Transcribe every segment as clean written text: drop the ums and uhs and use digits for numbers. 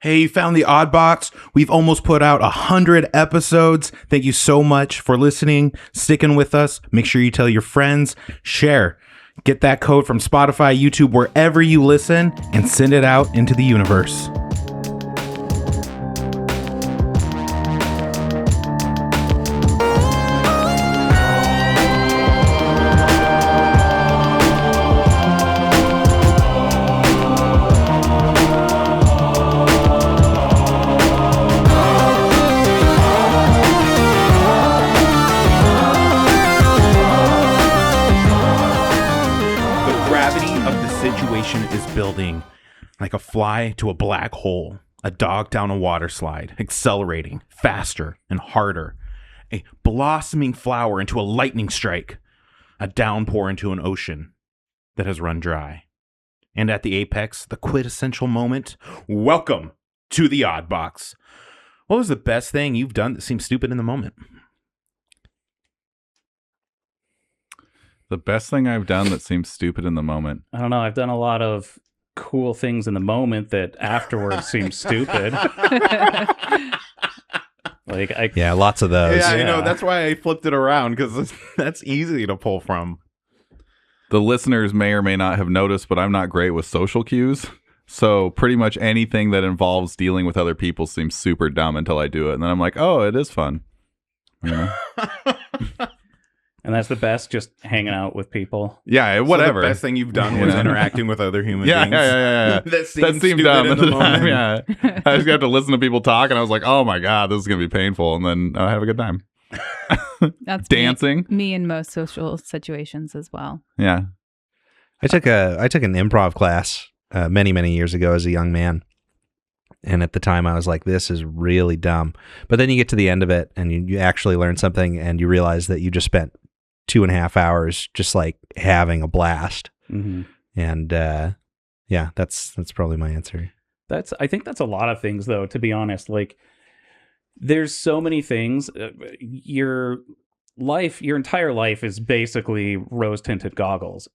Hey, you found the Odd Box. We've almost put out 100 episodes. Thank you so much for listening, sticking with us. Make sure you tell your friends, share, get that code from Spotify, YouTube, wherever you listen, and send it out into the universe. Building like a fly to a black hole, a dog down a water slide, accelerating faster and harder, a blossoming flower into a lightning strike, a downpour into an ocean that has run dry. And at the apex, the quintessential moment, welcome to the Odd Box. What was the best thing you've done that seemed stupid in the moment? The best thing I've done that seems stupid in the moment. I don't know. I've done a lot of cool things in the moment that afterwards seem stupid. Yeah, lots of those. Yeah, you know, that's why I flipped it around, because that's easy to pull from. The listeners may or may not have noticed, but I'm not great with social cues. So pretty much anything that involves dealing with other people seems super dumb until I do it. And then I'm like, oh, it is fun. You know? And that's the best, just hanging out with people. Yeah, whatever. So the best thing you've done was interacting with other human beings. Yeah. That seemed dumb at the time. Yeah, I just got to listen to people talk, and I was like, "Oh my god, this is gonna be painful." And then I have a good time. That's dancing. Me in most social situations as well. Yeah, I took an improv class many years ago as a young man. And at the time I was like, this is really dumb. But then you get to the end of it and you actually learn something, and you realize that you just spent 2.5 hours just like having a blast. Mm-hmm. And yeah, that's probably my answer. I think that's a lot of things, though, to be honest. Like, there's so many things. Your entire life is basically rose-tinted goggles.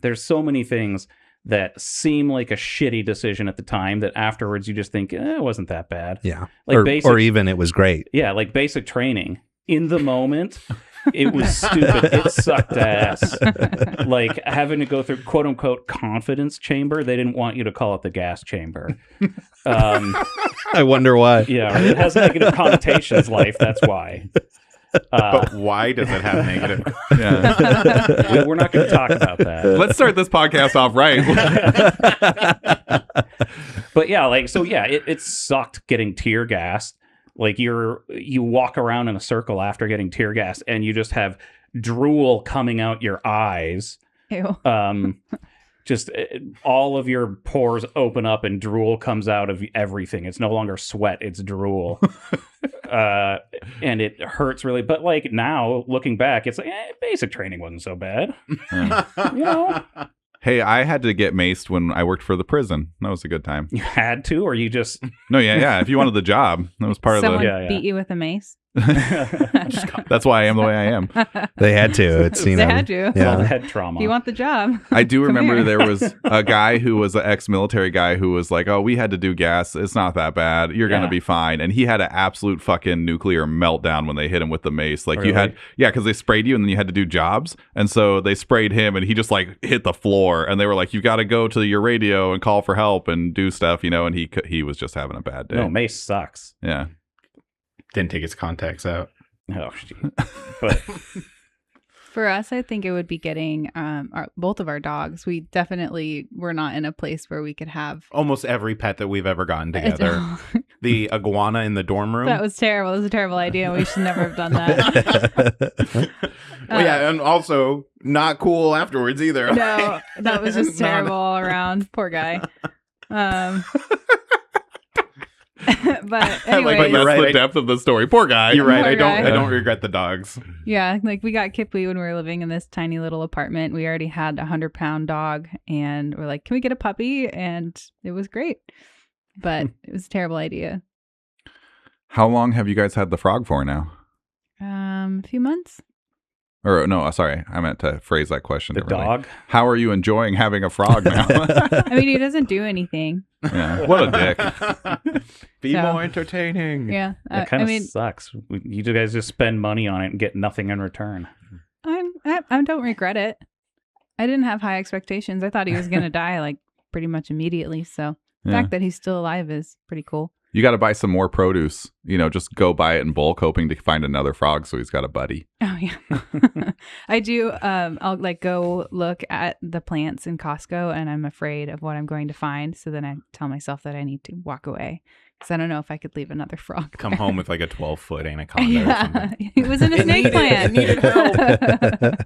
There's so many things that seem like a shitty decision at the time that afterwards you just think, it wasn't that bad. Yeah. Like or even it was great. Yeah, like basic training. In the moment, it was stupid. It sucked ass. Like having to go through quote unquote confidence chamber. They didn't want you to call it the gas chamber. I wonder why. Yeah, it has negative connotations, life. That's why. But why does it have negative? Yeah. We're not going to talk about that. Let's start this podcast off right. But yeah, like, so yeah, it sucked getting tear gassed. Like you walk around in a circle after getting tear gassed, and you just have drool coming out your eyes. Ew. Just all of your pores open up and drool comes out of everything. It's no longer sweat, it's drool. And it hurts really. But like now, looking back, it's like, basic training wasn't so bad. Yeah. You know? Hey, I had to get maced when I worked for the prison. That was a good time. You had to, or you just... No, yeah. If you wanted the job, that was part Someone of the... Yeah. beat you with a mace? That's why I am the way I am. They had to. It's, you know, They had to. It's all Yeah. the head trauma. If you want the job. I do come remember here. there was a guy who was an ex-military guy who was like, oh, we had to do gas. It's not that bad. You're going to Yeah. be fine. And he had an absolute fucking nuclear meltdown when they hit him with the mace. Like Really? you had, yeah, because they sprayed you and then you had to do jobs. And so they sprayed him and he just like hit the floor. And they were like, you got to go to your radio and call for help and do stuff, you know, and he was just having a bad day. No, mace sucks. Yeah. Didn't take his contacts out. Oh, shit. But For us, I think it would be getting both of our dogs. We definitely were not in a place where we could have... Almost every pet that we've ever gotten together. The iguana in the dorm room. That was terrible. It was a terrible idea. We should never have done that. Well, yeah, and also not cool afterwards either. No, that was just terrible all around. Poor guy. But anyway, But that's right, the depth of the story. Poor guy. You're right. Poor I guy. don't regret the dogs. yeah, like we got Kipley when we were living in this tiny little apartment. We already had a 100-pound dog, and we're like, "Can we get a puppy?" And it was great, but it was a terrible idea. How long have you guys had the frog for now? A few months. Or no, sorry, I meant to phrase that question The differently. dog. How are you enjoying having a frog now? I mean, he doesn't do anything. Yeah, what a dick. Be So- more entertaining. Yeah. That kind I of mean, sucks. You guys just spend money on it and get nothing in return. I don't regret it. I didn't have high expectations. I thought he was going to die like pretty much immediately. So the Yeah. fact that he's still alive is pretty cool. You got to buy some more produce. Just go buy it in bulk, hoping to find another frog so he's got a buddy. Oh yeah. I do. I'll like go look at the plants in Costco and I'm afraid of what I'm going to find. So then I tell myself that I need to walk away because I don't know if I could leave another frog. Come there. home with like a 12-foot anaconda or Yeah, something. it was in a It snake needed- plant. it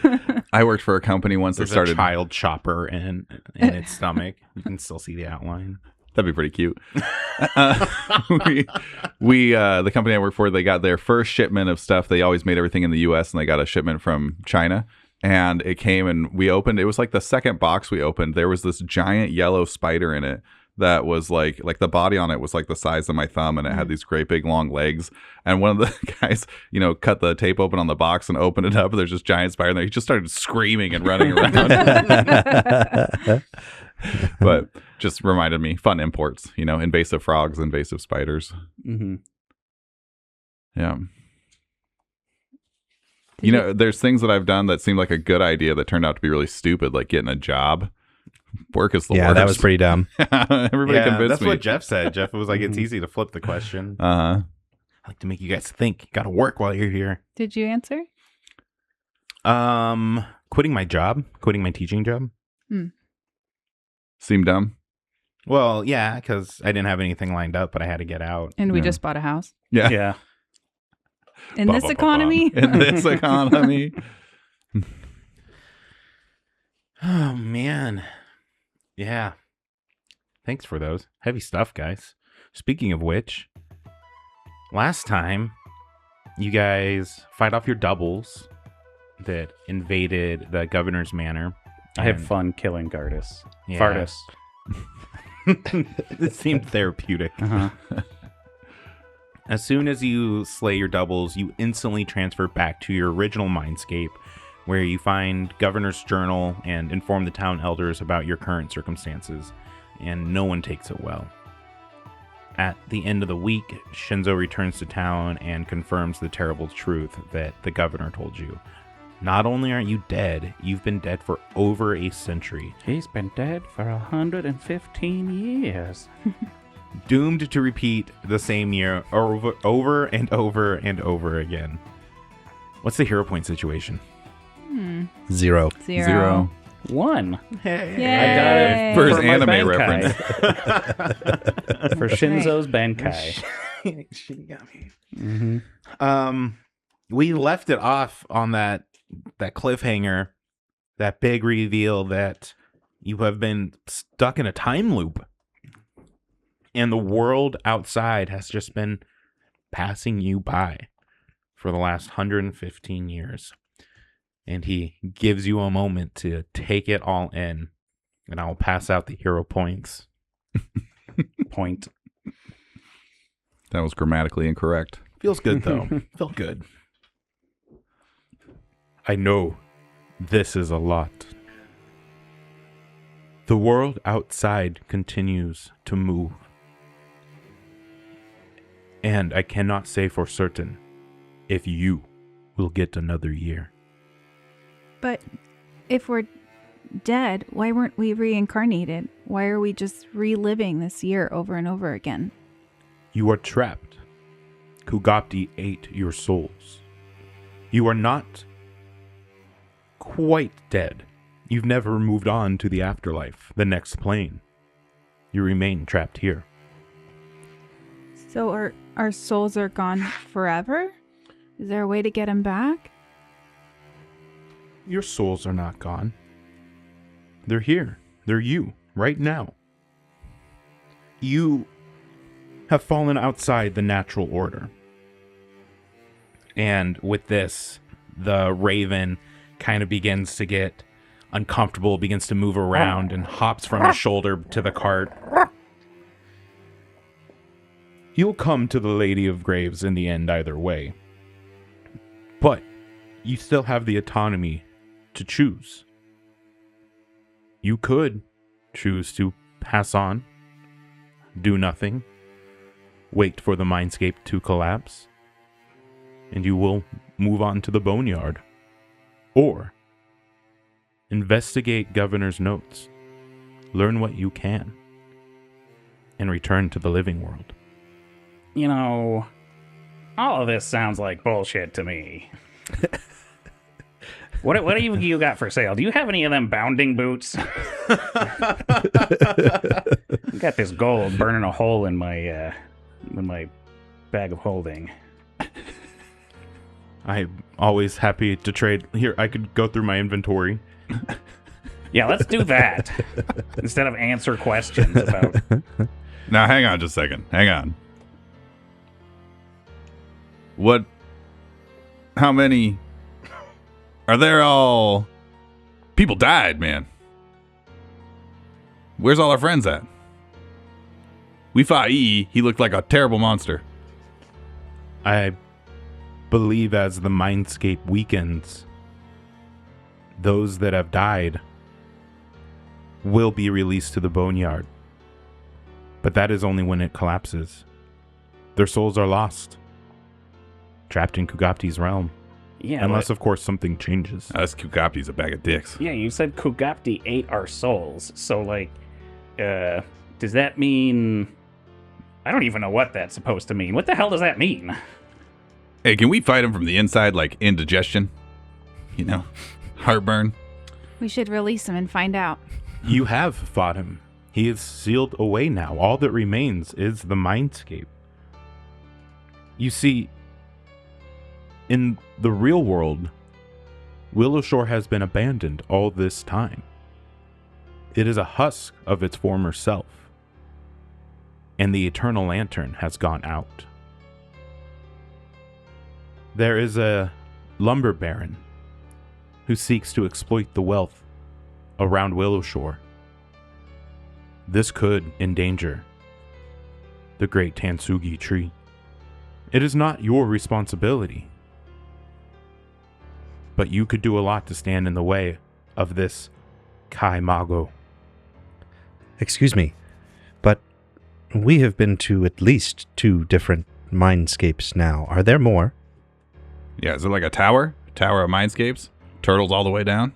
needed I worked for a company once that There's started. a child chopper in its stomach. You can still see the outline. That'd be pretty cute. The company I work for, they got their first shipment of stuff. They always made everything in the U.S. and they got a shipment from China. And it came and we opened. It was like the second box we opened. There was this giant yellow spider in it that was like the body on it was like the size of my thumb, and it had these great big long legs. And one of the guys, cut the tape open on the box and opened it up. And there's this giant spider in there. He just started screaming and running around. But just reminded me, fun imports, invasive frogs, invasive spiders. Mm-hmm. Yeah. There's things that I've done that seemed like a good idea that turned out to be really stupid, like getting a job. Work is the worst. Yeah, that was pretty dumb. Everybody convinced that's me. what Jeff said. Jeff was like, it's easy to flip the question. Uh-huh. I like to make you guys think. You got to work while you're here. Did you answer? Quitting my teaching job. Seemed dumb. Well, yeah, because I didn't have anything lined up, but I had to get out. And we Yeah. just bought a house Yeah. Yeah. in this economy. In this economy. Oh, man. Yeah. Thanks for those. Heavy stuff, guys. Speaking of which, last time, you guys fight off your doubles that invaded the governor's manor. I had And- fun killing Gardas. Yeah. Fardus. It seemed therapeutic. Uh-huh. As soon as you slay your doubles, you instantly transfer back to your original mindscape, where you find Governor's Journal and inform the town elders about your current circumstances, and no one takes it well. At the end of the week, Shinzo returns to town and confirms the terrible truth that the governor told you. Not only are you dead, you've been dead for over a century, He's been dead for 115 years. doomed to repeat the same year over and over and over again. What's the hero point situation? 0. Zero. 1. Hey. I got it For his my anime Bankai. reference. For Shinzo's Bankai. Mm-hmm. We left it off on that cliffhanger, that big reveal that you have been stuck in a time loop, and the world outside has just been passing you by for the last 115 years. And he gives you a moment to take it all in, and I'll pass out the hero points. Point. That was grammatically incorrect. Feels good, though. Felt good. I know this is a lot. The world outside continues to move. And I cannot say for certain if you will get another year. But if we're dead, why weren't we reincarnated? Why are we just reliving this year over and over again? You are trapped. Kugapti ate your souls. You are not quite dead. You've never moved on to the afterlife, the next plane. You remain trapped here. So our souls are gone forever? Is there a way to get them back? Your souls are not gone. They're here. They're you, right now. You have fallen outside the natural order. And with this, the raven kind of begins to get uncomfortable, begins to move around, and hops from his shoulder to the cart. You'll come to the Lady of Graves in the end either way. But you still have the autonomy to choose. You could choose to pass on, do nothing, wait for the mindscape to collapse, and you will move on to the boneyard. Or investigate Governor's notes, learn what you can, and return to the living world. You know, all of this sounds like bullshit to me. What do you got for sale? Do you have any of them bounding boots? I got this gold burning a hole in my bag of holding. I'm always happy to trade. Here, I could go through my inventory. Yeah, let's do that. Instead of answer questions about... Now, hang on just a second. Hang on. How many... Are there all... People died, man. Where's all our friends at? We fought E. He looked like a terrible monster. I believe as the mindscape weakens, those that have died will be released to the boneyard. But that is only when it collapses. Their souls are lost, trapped in Kugapti's realm. Yeah, unless, of course, something changes. Us Kugapti's a bag of dicks. Yeah, you said Kugapti ate our souls. So, like, does that mean... I don't even know what that's supposed to mean. What the hell does that mean? Hey, can we fight him from the inside, like indigestion? You know, heartburn? We should release him and find out. You have fought him. He is sealed away now. All that remains is the mindscape. You see, in the real world, Willowshore has been abandoned all this time. It is a husk of its former self, and the Eternal Lantern has gone out. There is a lumber baron who seeks to exploit the wealth around Willowshore. This could endanger the great Tansugi tree. It is not your responsibility, but you could do a lot to stand in the way of this Kai Mago. Excuse me, but we have been to at least 2 different mindscapes now. Are there more? Yeah, is it like a tower? Tower of mindscapes? Turtles all the way down?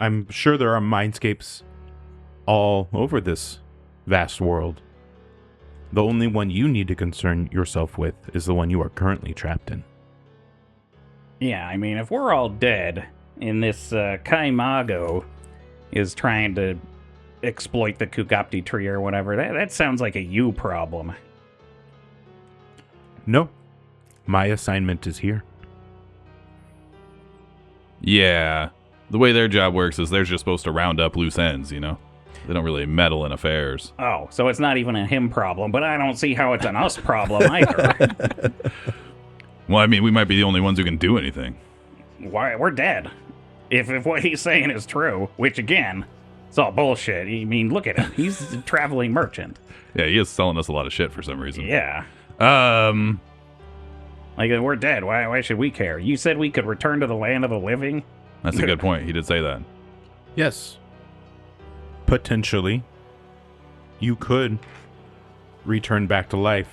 I'm sure there are mindscapes all over this vast world. The only one you need to concern yourself with is the one you are currently trapped in. Yeah, I mean, if we're all dead, and this Kai Mago is trying to exploit the Kugapti tree or whatever, that sounds like a you problem. No, my assignment is here. Yeah. The way their job works is they're just supposed to round up loose ends, you know? They don't really meddle in affairs. Oh, so it's not even a him problem, but I don't see how it's an us problem either. Well, I mean, we might be the only ones who can do anything. Why, we're dead. If what he's saying is true, which again, it's all bullshit. I mean, look at him. He's a traveling merchant. Yeah, he is selling us a lot of shit for some reason. Yeah. Like, we're dead. Why should we care? You said we could return to the land of the living? That's a good point. He did say that. Yes. Potentially. You could return back to life.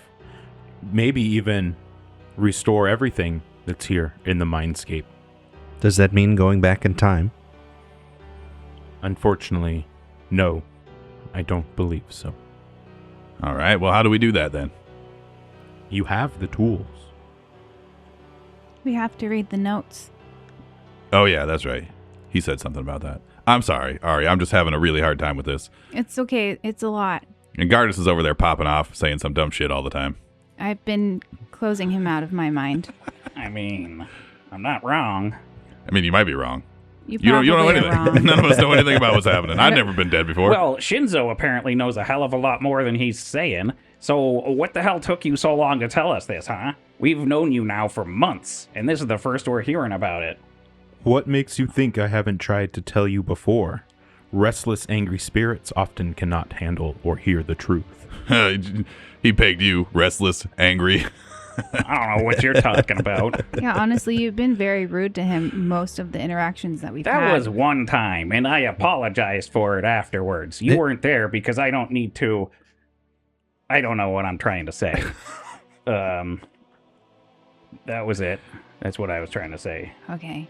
Maybe even restore everything that's here in the mindscape. Does that mean going back in time? Unfortunately, no. I don't believe so. All right, well, how do we do that then? You have the tools. We have to read the notes. Oh, yeah, that's right. He said something about that. I'm sorry, Ari. I'm just having a really hard time with this. It's okay. It's a lot. And Gardas is over there popping off, saying some dumb shit all the time. I've been closing him out of my mind. I mean, I'm not wrong. I mean, you might be wrong. You don't know probably anything. are wrong. None of us know anything about what's happening. I've never been dead before. Well, Shinzo apparently knows a hell of a lot more than he's saying. So what the hell took you so long to tell us this, huh? We've known you now for months, and this is the first we're hearing about it. What makes you think I haven't tried to tell you before? Restless, angry spirits often cannot handle or hear the truth. He pegged you, restless, angry. I don't know what you're talking about. Yeah, honestly, you've been very rude to him most of the interactions that we've had. That was one time, and I apologized for it afterwards. You weren't there because I don't need to. I don't know what I'm trying to say. That was it. That's what I was trying to say. Okay.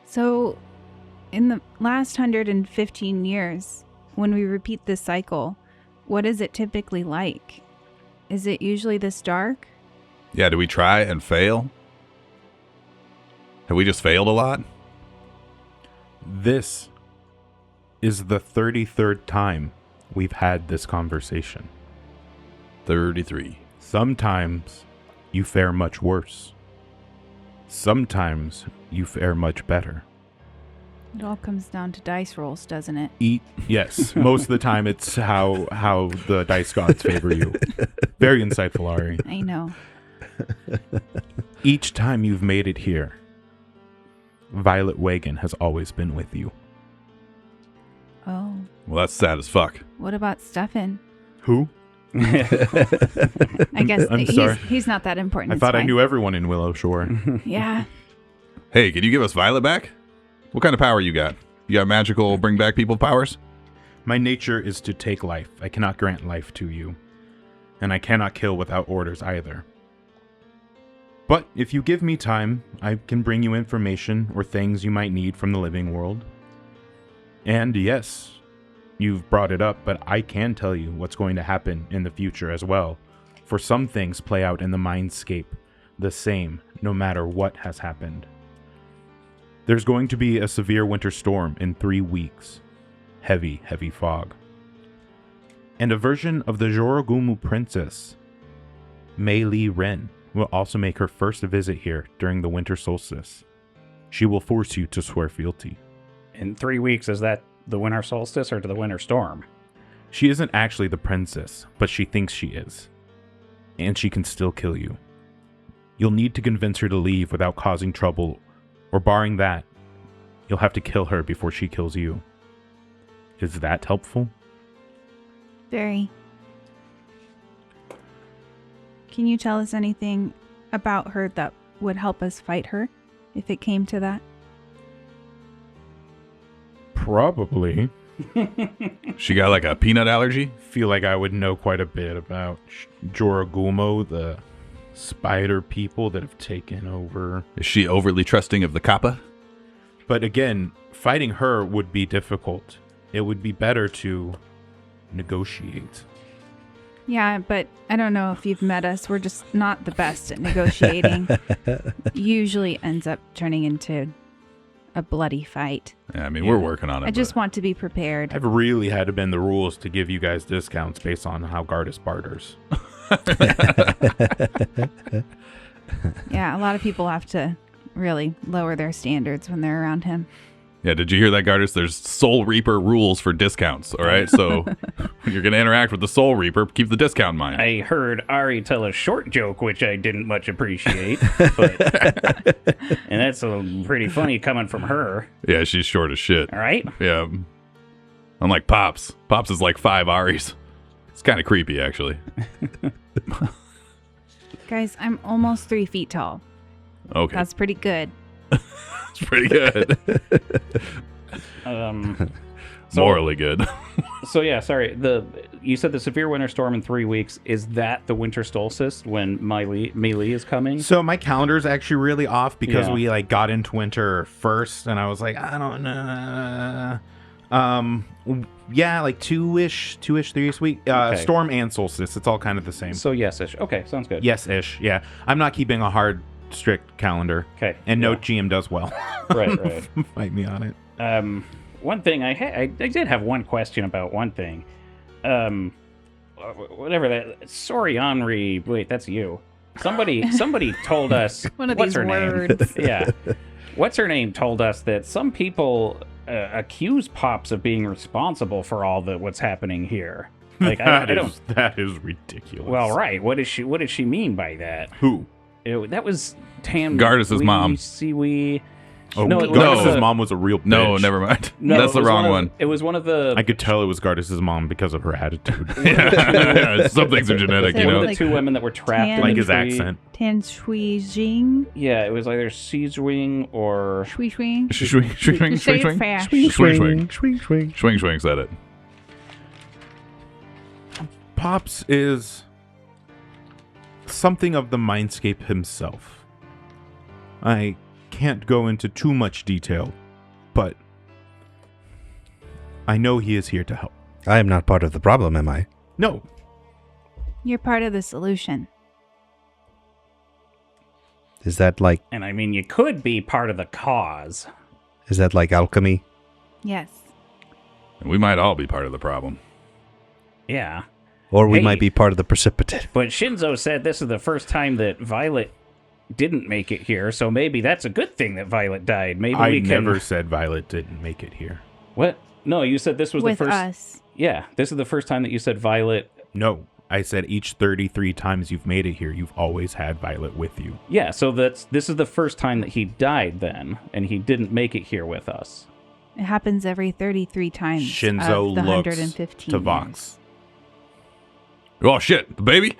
So, in the last 115 years, when we repeat this cycle, what is it typically like? Is it usually this dark? Yeah, do we try and fail? Have we just failed a lot? This is the 33rd time we've had this conversation. 33. Sometimes you fare much worse. Sometimes you fare much better. It all comes down to dice rolls, doesn't it? Yes, most of the time it's how the dice gods favor you. Very insightful, Ari. I know. Each time you've made it here, Violet Wagon has always been with you. Oh. Well, that's sad as fuck. What about Stefan? Who? I guess I'm sorry. he's not that important. I It's thought I fine. knew everyone in Willowshore. Yeah. Hey, can you give us Violet back? What kind of power you got? You got magical bring back people powers? My nature is to take life. I cannot grant life to you. And I cannot kill without orders either. But if you give me time, I can bring you information or things you might need from the living world. And yes, you've brought it up, but I can tell you what's going to happen in the future as well. For some things play out in the mindscape the same, no matter what has happened. There's going to be a severe winter storm in 3 weeks. Heavy, heavy fog. And a version of the Jorogumu princess, Mei Li Ren, will also make her first visit here during the winter solstice. She will force you to swear fealty. In 3 weeks, is that the winter solstice or to the winter storm? She isn't actually the princess, but she thinks she is. And she can still kill you. You'll need to convince her to leave without causing trouble, or barring that, you'll have to kill her before she kills you. Is that helpful? Very. Can you tell us anything about her that would help us fight her, if it came to that? Probably. She got like a peanut allergy? Feel like I would know quite a bit about Jorogumo, the spider people that have taken over. Is she overly trusting of the Kappa? But again, fighting her would be difficult. It would be better to negotiate. Yeah, but I don't know if you've met us. We're just not the best at negotiating. Usually ends up turning into a bloody fight. Yeah, I mean, we're working on it. I just want to be prepared. I've really had to bend the rules to give you guys discounts based on how Gardas barters. Yeah, a lot of people have to really lower their standards when they're around him. Yeah, did you hear that, Gardas? There's Soul Reaper rules for discounts, all right? So when you're going to interact with the Soul Reaper, keep the discount in mind. I heard Ari tell a short joke, which I didn't much appreciate. But, and that's pretty funny coming from her. Yeah, she's short as shit. All right? Yeah. Unlike Pops. Pops is like 5 Aris. It's kind of creepy, actually. Guys, I'm almost 3 feet tall. Okay. That's pretty good. It's pretty good. Morally good. So yeah, sorry. You said the severe winter storm in 3 weeks. Is that the winter solstice when Mei Li is coming? So my calendar's actually really off because Yeah. we like got into winter first, and I was like, I don't know. Yeah, like two-ish, 3-ish week. Okay. Storm and solstice. It's all kind of the same. So yes-ish. Okay, sounds good. Yes-ish. Yeah, I'm not keeping a hard, strict calendar. Okay. And no yeah. GM does well. Right. Fight me on it. One thing I did have one question about one thing. Whatever that. Sorry, Henri. Wait, that's you. Somebody told us. One of what's these her words. name? Yeah. What's her name told us that some people accuse Pops of being responsible for all what's happening here. Like I don't. That is ridiculous. Well, right. What did she mean by that? Who? That was Tam. Gardas' mom. Siwi. Oh, No, it was- Gardas' no. mom was a real bitch. No, never mind. No, That's it the was wrong one. It was one of the I could tell it was Gardas' mom because of her attitude. Yeah, some things are genetic, Is you it one know. of the like two women that were trapped in tan- like the his tree. accent. Tan Shui Jing. Yeah, it was either Caesarwing or Shui Swing. Swing, swing, swing, Just say swing, it swing, fast. swing, swing, swing, swing. swing, swing. Said it. Pops is something of the mindscape himself. I can't go into too much detail, but I know he is here to help. I am not part of the problem, am I? No, You're part of the solution. Is that like and I mean you could be part of the cause. alchemy? Yes. And we might all be part of the problem. Yeah. Or we Hey. might be part of the precipitate. But Shinzo said this is the first time that Violet didn't make it here, so maybe that's a good thing that Violet died. Maybe I we can never said Violet didn't make it here. What? No, you said this was With the first us. Yeah, this is the first time that you said Violet. No, I said each 33 times you've made it here, you've always had Violet with you. Yeah, so this is the first time that he died then, and he didn't make it here with us. It happens every 33 times Shinzo of the looks 115 to years. Vox. Oh shit, the baby.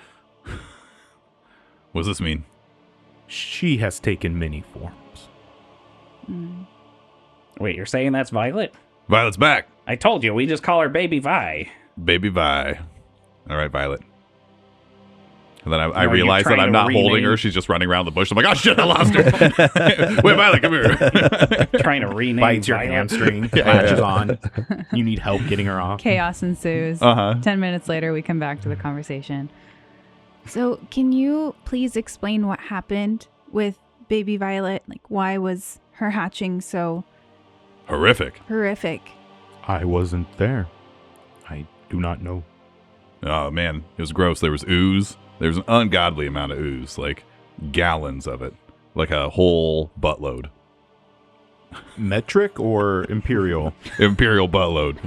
What does this mean? She has taken many forms. Wait, you're saying that's Violet? Violet's back. I told you, we just call her Baby Vi. Baby Vi. All right, Violet. And then I No, you're realize that trying I'm to not holding rename- her. She's just running around the bush. I'm like, oh shit, I lost her. Wait, Violet, come here. Trying to rename Bites your Violet. hamstring, latches on. You need help getting her off. Chaos ensues. Uh-huh. 10 minutes later, we come back to the conversation. So, can you please explain what happened with baby Violet? Like, why was her hatching so Horrific. horrific? I wasn't there. I do not know. Oh man, it was gross. There was ooze. There was an ungodly amount of ooze, like gallons of it, like a whole buttload. Metric or imperial? Imperial buttload.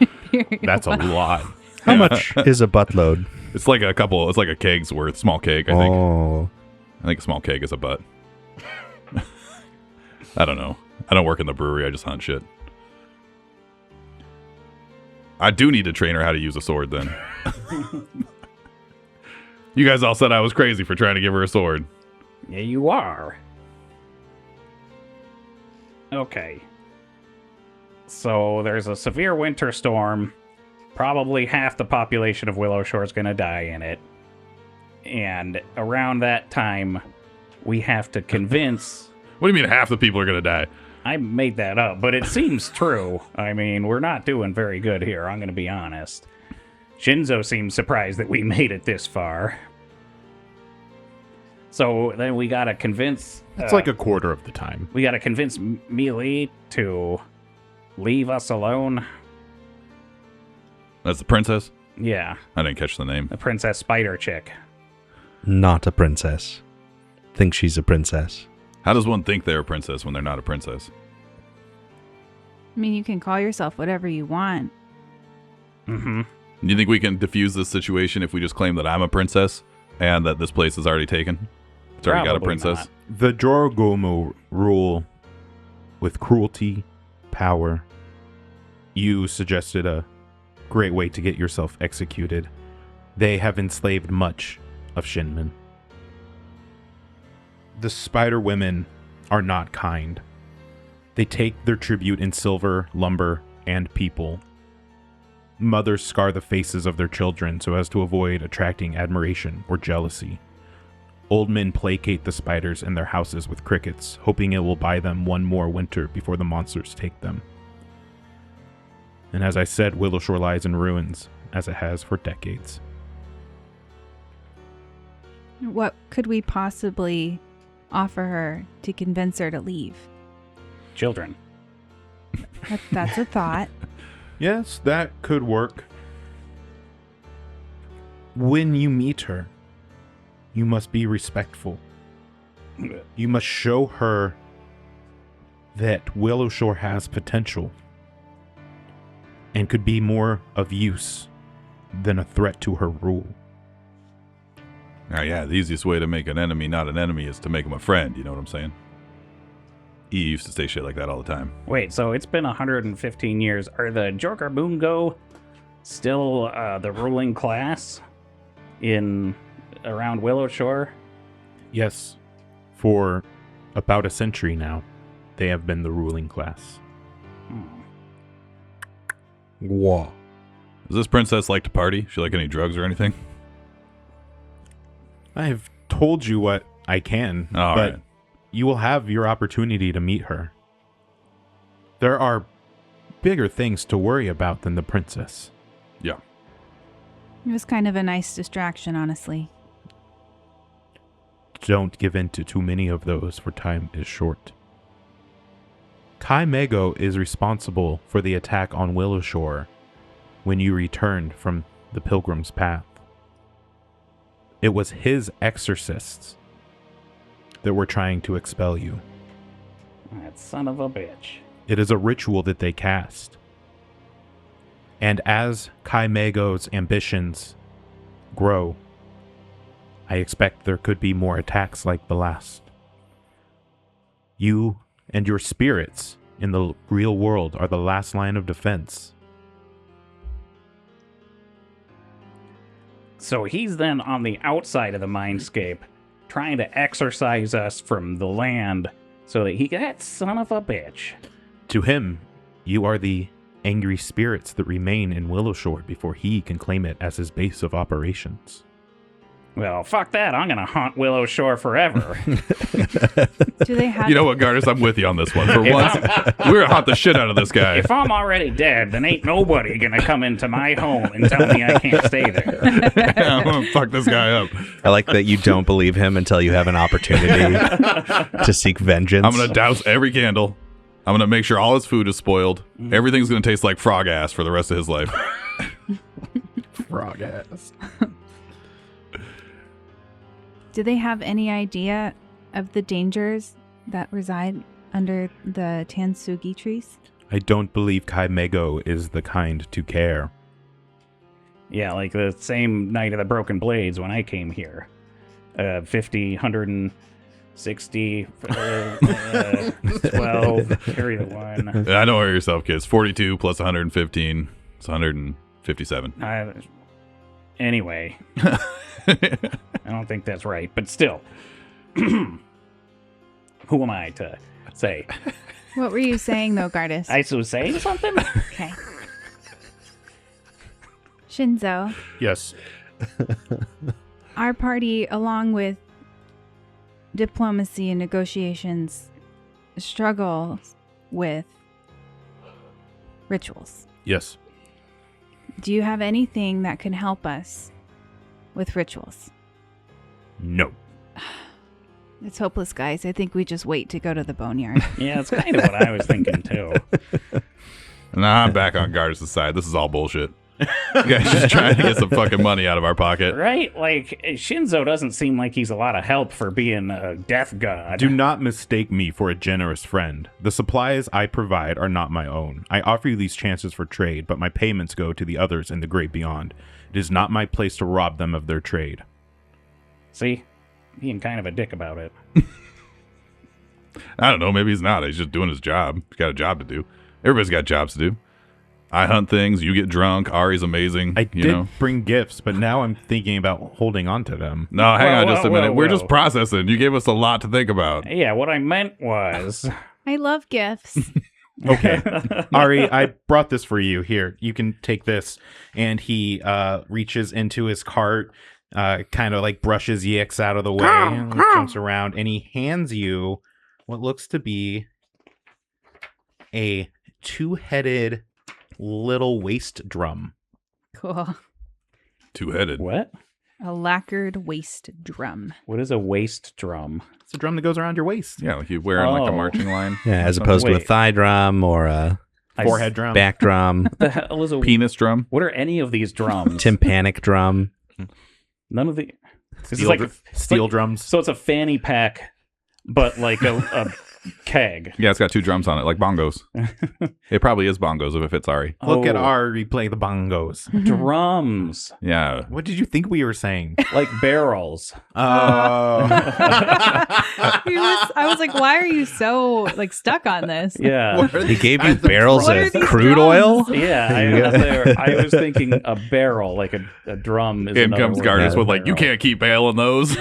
That's a lot. How much is a buttload? It's like a couple. It's like a keg's worth. Small keg, I think. Oh, I think a small keg is a butt. I don't know. I don't work in the brewery. I just hunt shit. I do need to train her how to use a sword then. You guys all said I was crazy for trying to give her a sword. Yeah, you are. Okay. So there's a severe winter storm. Probably half the population of Willowshore is going to die in it. And around that time, we have to convince... What do you mean half the people are going to die? I made that up, but it seems true. I mean, we're not doing very good here, I'm going to be honest. Shinzo seems surprised that we made it this far. So then we got to convince... It's like a quarter of the time. We got to convince Mealy to leave us alone. That's the princess? Yeah, I didn't catch the name. the Princess Spider chick. not a princess. Think she's a princess. How does one think they're a princess when they're not a princess? I mean, you can call yourself whatever you want. Mm-hmm. Do you think we can diffuse this situation if we just claim that I'm a princess and that this place is already taken? It's already got a Probably princess? not. The Jorogomo rule with cruelty, power. You suggested a great way to get yourself executed. They have enslaved much of Shinmen. The spider women are not kind. They take their tribute in silver, lumber, and people. Mothers scar the faces of their children so as to avoid attracting admiration or jealousy. Old men placate the spiders in their houses with crickets, hoping it will buy them one more winter before the monsters take them. And as I said, Willowshore lies in ruins, as it has for decades. What could we possibly offer her to convince her to leave? Children. That's a thought. Yes, that could work. When you meet her, you must be respectful. You must show her that Willowshore has potential and could be more of use than a threat to her rule. Oh, yeah, the easiest way to make an enemy not an enemy is to make him a friend. You know what I'm saying? He used to say shit like that all the time. Wait, so it's been 115 years. Are the Jorker Bungo still the ruling class in around Willowshore? Yes, for about a century now, they have been the ruling class. Whoa. Does this princess like to party? She like any drugs or anything? I've told you what I can, All but right. you will have your opportunity to meet her. There are bigger things to worry about than the princess. Yeah. It was kind of a nice distraction, honestly. Don't give in to too many of those, for time is short. Kai Mego is responsible for the attack on Willowshore when you returned from the Pilgrim's Path. It was his exorcists that were trying to expel you. That son of a bitch. It is a ritual that they cast. And as Kai Mego's ambitions grow, I expect there could be more attacks like the last. You and your spirits in the real world are the last line of defense. So he's then on the outside of the mindscape, trying to exorcise us from the land so that that son of a bitch. To him, you are the angry spirits that remain in Willowshore before he can claim it as his base of operations. Well, fuck that. I'm going to haunt Willowshore forever. Do they have? You know what, Gardus? I'm with you on this one. For once, we're going to haunt the shit out of this guy. If I'm already dead, then ain't nobody going to come into my home and tell me I can't stay there. I'm going to fuck this guy up. I like that you don't believe him until you have an opportunity to seek vengeance. I'm going to douse every candle. I'm going to make sure all his food is spoiled. Everything's going to taste like frog ass for the rest of his life. Frog ass. Do they have any idea of the dangers that reside under the Tansugi trees? I don't believe Kai Mego is the kind to care. Yeah, like the same night of the Broken Blades when I came here. 50, 160, 12, carry the one. I don't worry yourself, kids. 42 plus 115. It's 157. Anyway, I don't think that's right, but still. Who am I to say? What were you saying, though, Gardus? I was saying something? Okay. Shinzo, Yes. our party, along with diplomacy and negotiations, struggles with rituals. Yes. Do you have anything that can help us with rituals? No. It's hopeless, guys. I think we just wait to go to the boneyard. Yeah, that's kind of what I was thinking, too. Nah, I'm back on Gardus' side. This is all bullshit. You guys just trying to get some fucking money out of our pocket. Right? Like, Shinzo doesn't seem like he's a lot of help for being a death god. Do not mistake me for a generous friend. The supplies I provide are not my own. I offer you these chances for trade, but my payments go to the others in the great beyond. It is not my place to rob them of their trade. See? Being kind of a dick about it. I don't know. Maybe he's not. He's just doing his job. He's got a job to do. Everybody's got jobs to do. I hunt things. You get drunk. Ari's amazing. I did bring gifts, but now I'm thinking about holding on to them. No, hang on just a minute. We're whoa. just processing. You gave us a lot to think about. Yeah, what I meant was... I love gifts. Okay. Ari, I brought this for you. Here, you can take this. And he reaches into his cart, kind of like brushes Yix out of the way, and jumps around, and he hands you what looks to be a two-headed little waist drum. Cool. Two-headed. What? A lacquered waist drum. What is a waist drum? It's a drum that goes around your waist. Yeah, like you wear on like a Oh. marching line. Yeah, as opposed to a Wait. thigh drum or a Forehead drum. back drum, What the hell is a... Penis drum. What are any of these drums? tympanic drum. None of the... This is Steel, like steel like- drums. So it's a fanny pack, but like a keg. Yeah, it's got 2 drums on it, like bongos. It probably is bongos if it's Ari. Look at Oh, Ari play the bongos. drums, Yeah. What did you think we were saying? like barrels. Oh. I was like, why are you so like stuck on this? Yeah. He gave you barrels What are of these crude drums? oil. Yeah, I was thinking a barrel, like a drum. Is In another comes word Gardas for with like, you barrel. can't keep bailing those.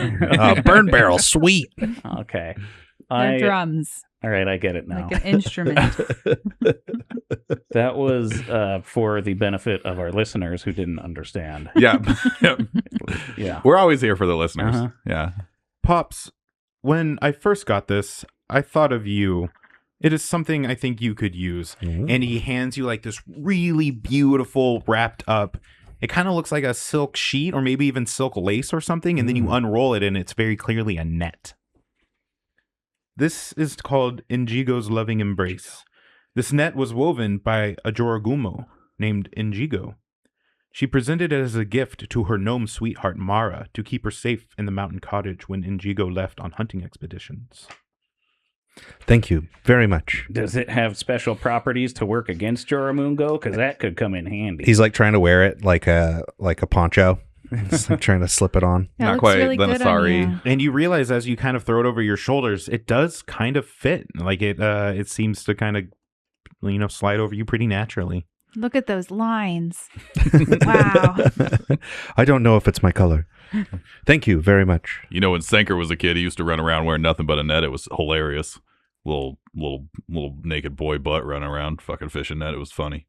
Burn barrel, sweet. Okay. They're drums, All right, I get it now. like an instrument. That was for the benefit of our listeners who didn't understand. Yeah. Yeah. We're always here for the listeners. Uh-huh. Yeah. Pops, when I first got this, I thought of you. It is something I think you could use. And he hands you like this really beautiful wrapped up. It kind of looks like a silk sheet or maybe even silk lace or something. And then you unroll it and it's very clearly a net. This is called Injigo's Loving Embrace. This net was woven by a Joragumo named Injigo. She presented it as a gift to her gnome sweetheart Mara to keep her safe in the mountain cottage when Injigo left on hunting expeditions. Thank you very much. Does it have special properties to work against Joramungo? Because that could come in handy. He's like trying to wear it like a poncho. He's like trying to slip it on. That Not looks quite really good on sorry. you. And you realize as you kind of throw it over your shoulders, it does kind of fit. Like it seems to kind of, slide over you pretty naturally. Look at those lines. Wow. I don't know if it's my color. Thank you very much. You know, when Senker was a kid, he used to run around wearing nothing but a net. It was hilarious. Little naked boy butt running around fucking fishing net. It was funny.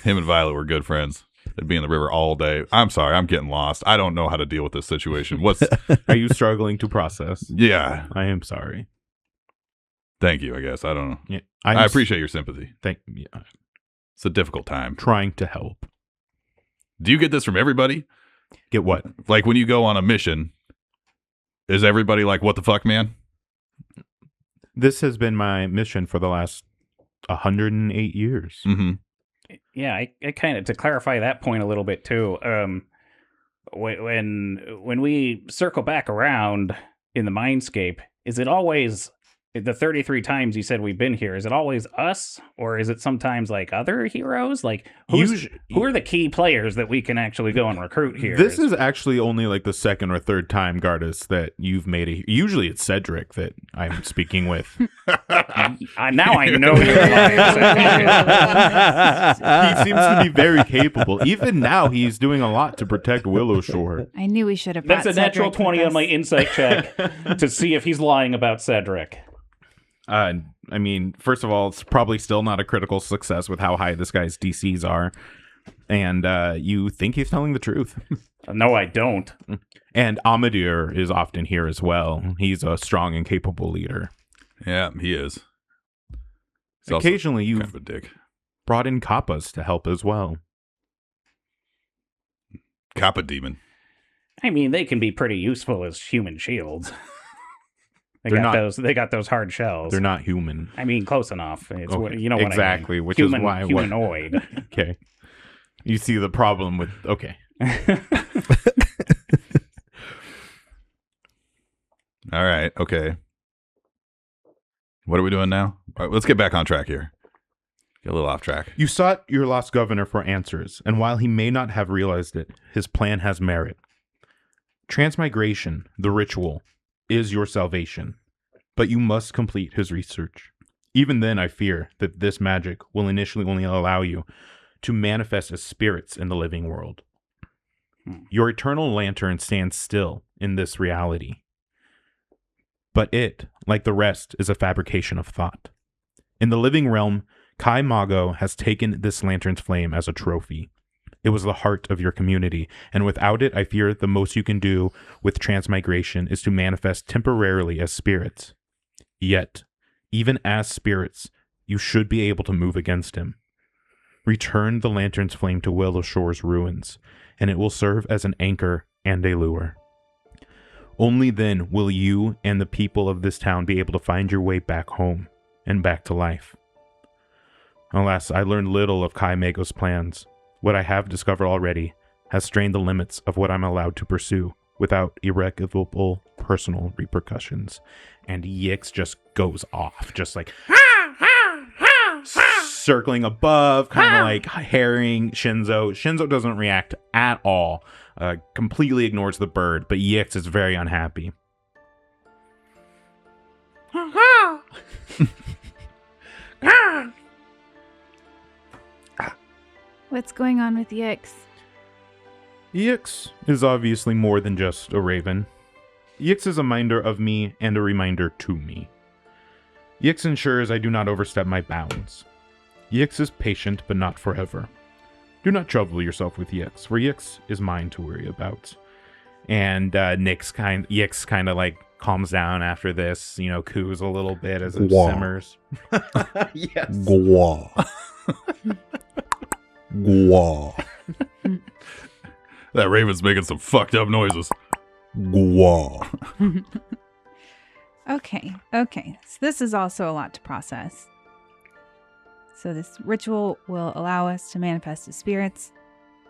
Him and Violet were good friends. They'd be in the river all day. I'm sorry, I'm getting lost. I don't know how to deal with this situation. Are you struggling to process? Yeah. I am sorry. Thank you, I guess. I don't know. Yeah, I appreciate your sympathy. Yeah, It's a difficult time. trying to help. Do you get this from everybody? Get what? Like when you go on a mission, is everybody like, what the fuck, man? This has been my mission for the last 108 years. Mm-hmm. Yeah, I kind of, to clarify that point a little bit too. When we circle back around in the mindscape, is it always the 33 times you said we've been here? Is it always us, or is it sometimes like other heroes? Like who are the key players that we can actually go and recruit here? This is actually only like the second or third time, Gardas, that you've made usually it's Cedric that I'm speaking with. now I know you're lying. He seems to be very capable. Even now, he's doing a lot to protect Willowshore. I knew we should have brought That's a natural Cedric 20 with on my us. insight check to see if he's lying about Cedric. I mean, first of all, it's probably still not a critical success with how high this guy's DCs are. And you think he's telling the truth. No, I don't. And Amadir is often here as well. He's a strong and capable leader. Yeah, he is. He's also Occasionally, kind you've of a dick. brought in Kappas to help as well. Kappa demon. I mean, they can be pretty useful as human shields. They're not- They got those hard shells. They're not human. I mean, close enough. It's Okay, you know what exactly, I mean. which is why humanoid. Okay. You see the problem with... Okay. All right. Okay. What are we doing now? All right, let's get back on track here. Get a little off track. You sought your lost governor for answers, and while he may not have realized it, his plan has merit. Transmigration, the ritual, is your salvation, but you must complete his research. Even then, I fear that this magic will initially only allow you to manifest as spirits in the living world. Your eternal lantern stands still in this reality, but it, like the rest, is a fabrication of thought. In the living realm, Kai Mago has taken this lantern's flame as a trophy. It was the heart of your community, and without it, I fear the most you can do with transmigration is to manifest temporarily as spirits. Yet, even as spirits, you should be able to move against him. Return the lantern's flame to Willowshore's ruins, and it will serve as an anchor and a lure. Only then will you and the people of this town be able to find your way back home and back to life. Alas, I learned little of Kai Mago's plans. What I have discovered already has strained the limits of what I'm allowed to pursue without irrevocable personal repercussions. And Yix just goes off, just like circling above, kind of like harrying Shinzo. Shinzo doesn't react at all, completely ignores the bird, but Yix is very unhappy. What's going on with Yix? Yix is obviously more than just a raven. Yix is a minder of me and a reminder to me. Yix ensures I do not overstep my bounds. Yix is patient, but not forever. Do not trouble yourself with Yix, for Yix is mine to worry about. And Yix kind of like calms down after this, coos a little bit as it simmers. Yes. Gwa. Gwa. That raven's making some fucked up noises. Gwa. Okay. So this is also a lot to process. So this ritual will allow us to manifest as spirits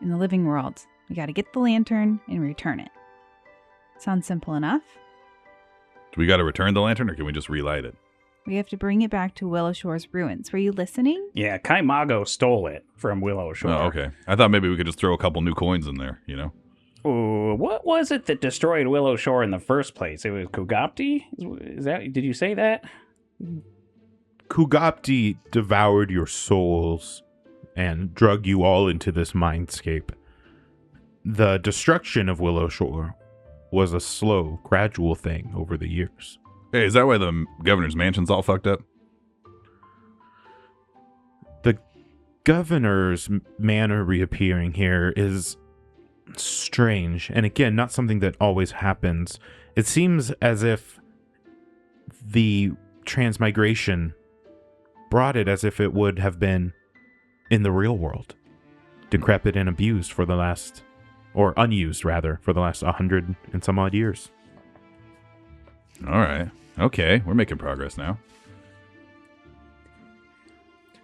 in the living world. We got to get the lantern and return it. Sounds simple enough. Do we got to return the lantern, or can we just relight it? We have to bring it back to Willowshore's ruins. Were you listening? Yeah, Kaimago stole it from Willowshore. Oh, okay. I thought maybe we could just throw a couple new coins in there, Ooh, what was it that destroyed Willowshore in the first place? It was Kugapti? Did you say that? Kugapti devoured your souls and drug you all into this mindscape. The destruction of Willowshore was a slow, gradual thing over the years. Hey, is that why the governor's mansion's all fucked up? The governor's manor reappearing here is strange, and again, not something that always happens. It seems as if the transmigration brought it as if it would have been in the real world, decrepit and abused for the last, or unused rather, for the last 100 and some odd years. All right. Okay, we're making progress now.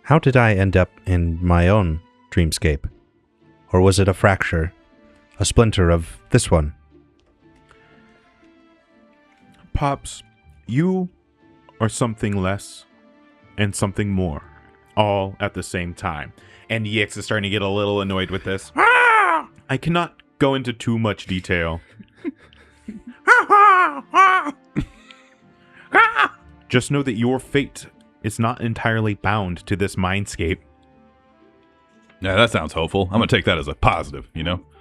How did I end up in my own dreamscape? Or was it a fracture? A splinter of this one? Pops, you are something less and something more, all at the same time. And Yix is starting to get a little annoyed with this. I cannot go into too much detail. Just know that your fate is not entirely bound to this mindscape. Yeah, that sounds hopeful. I'm going to take that as a positive,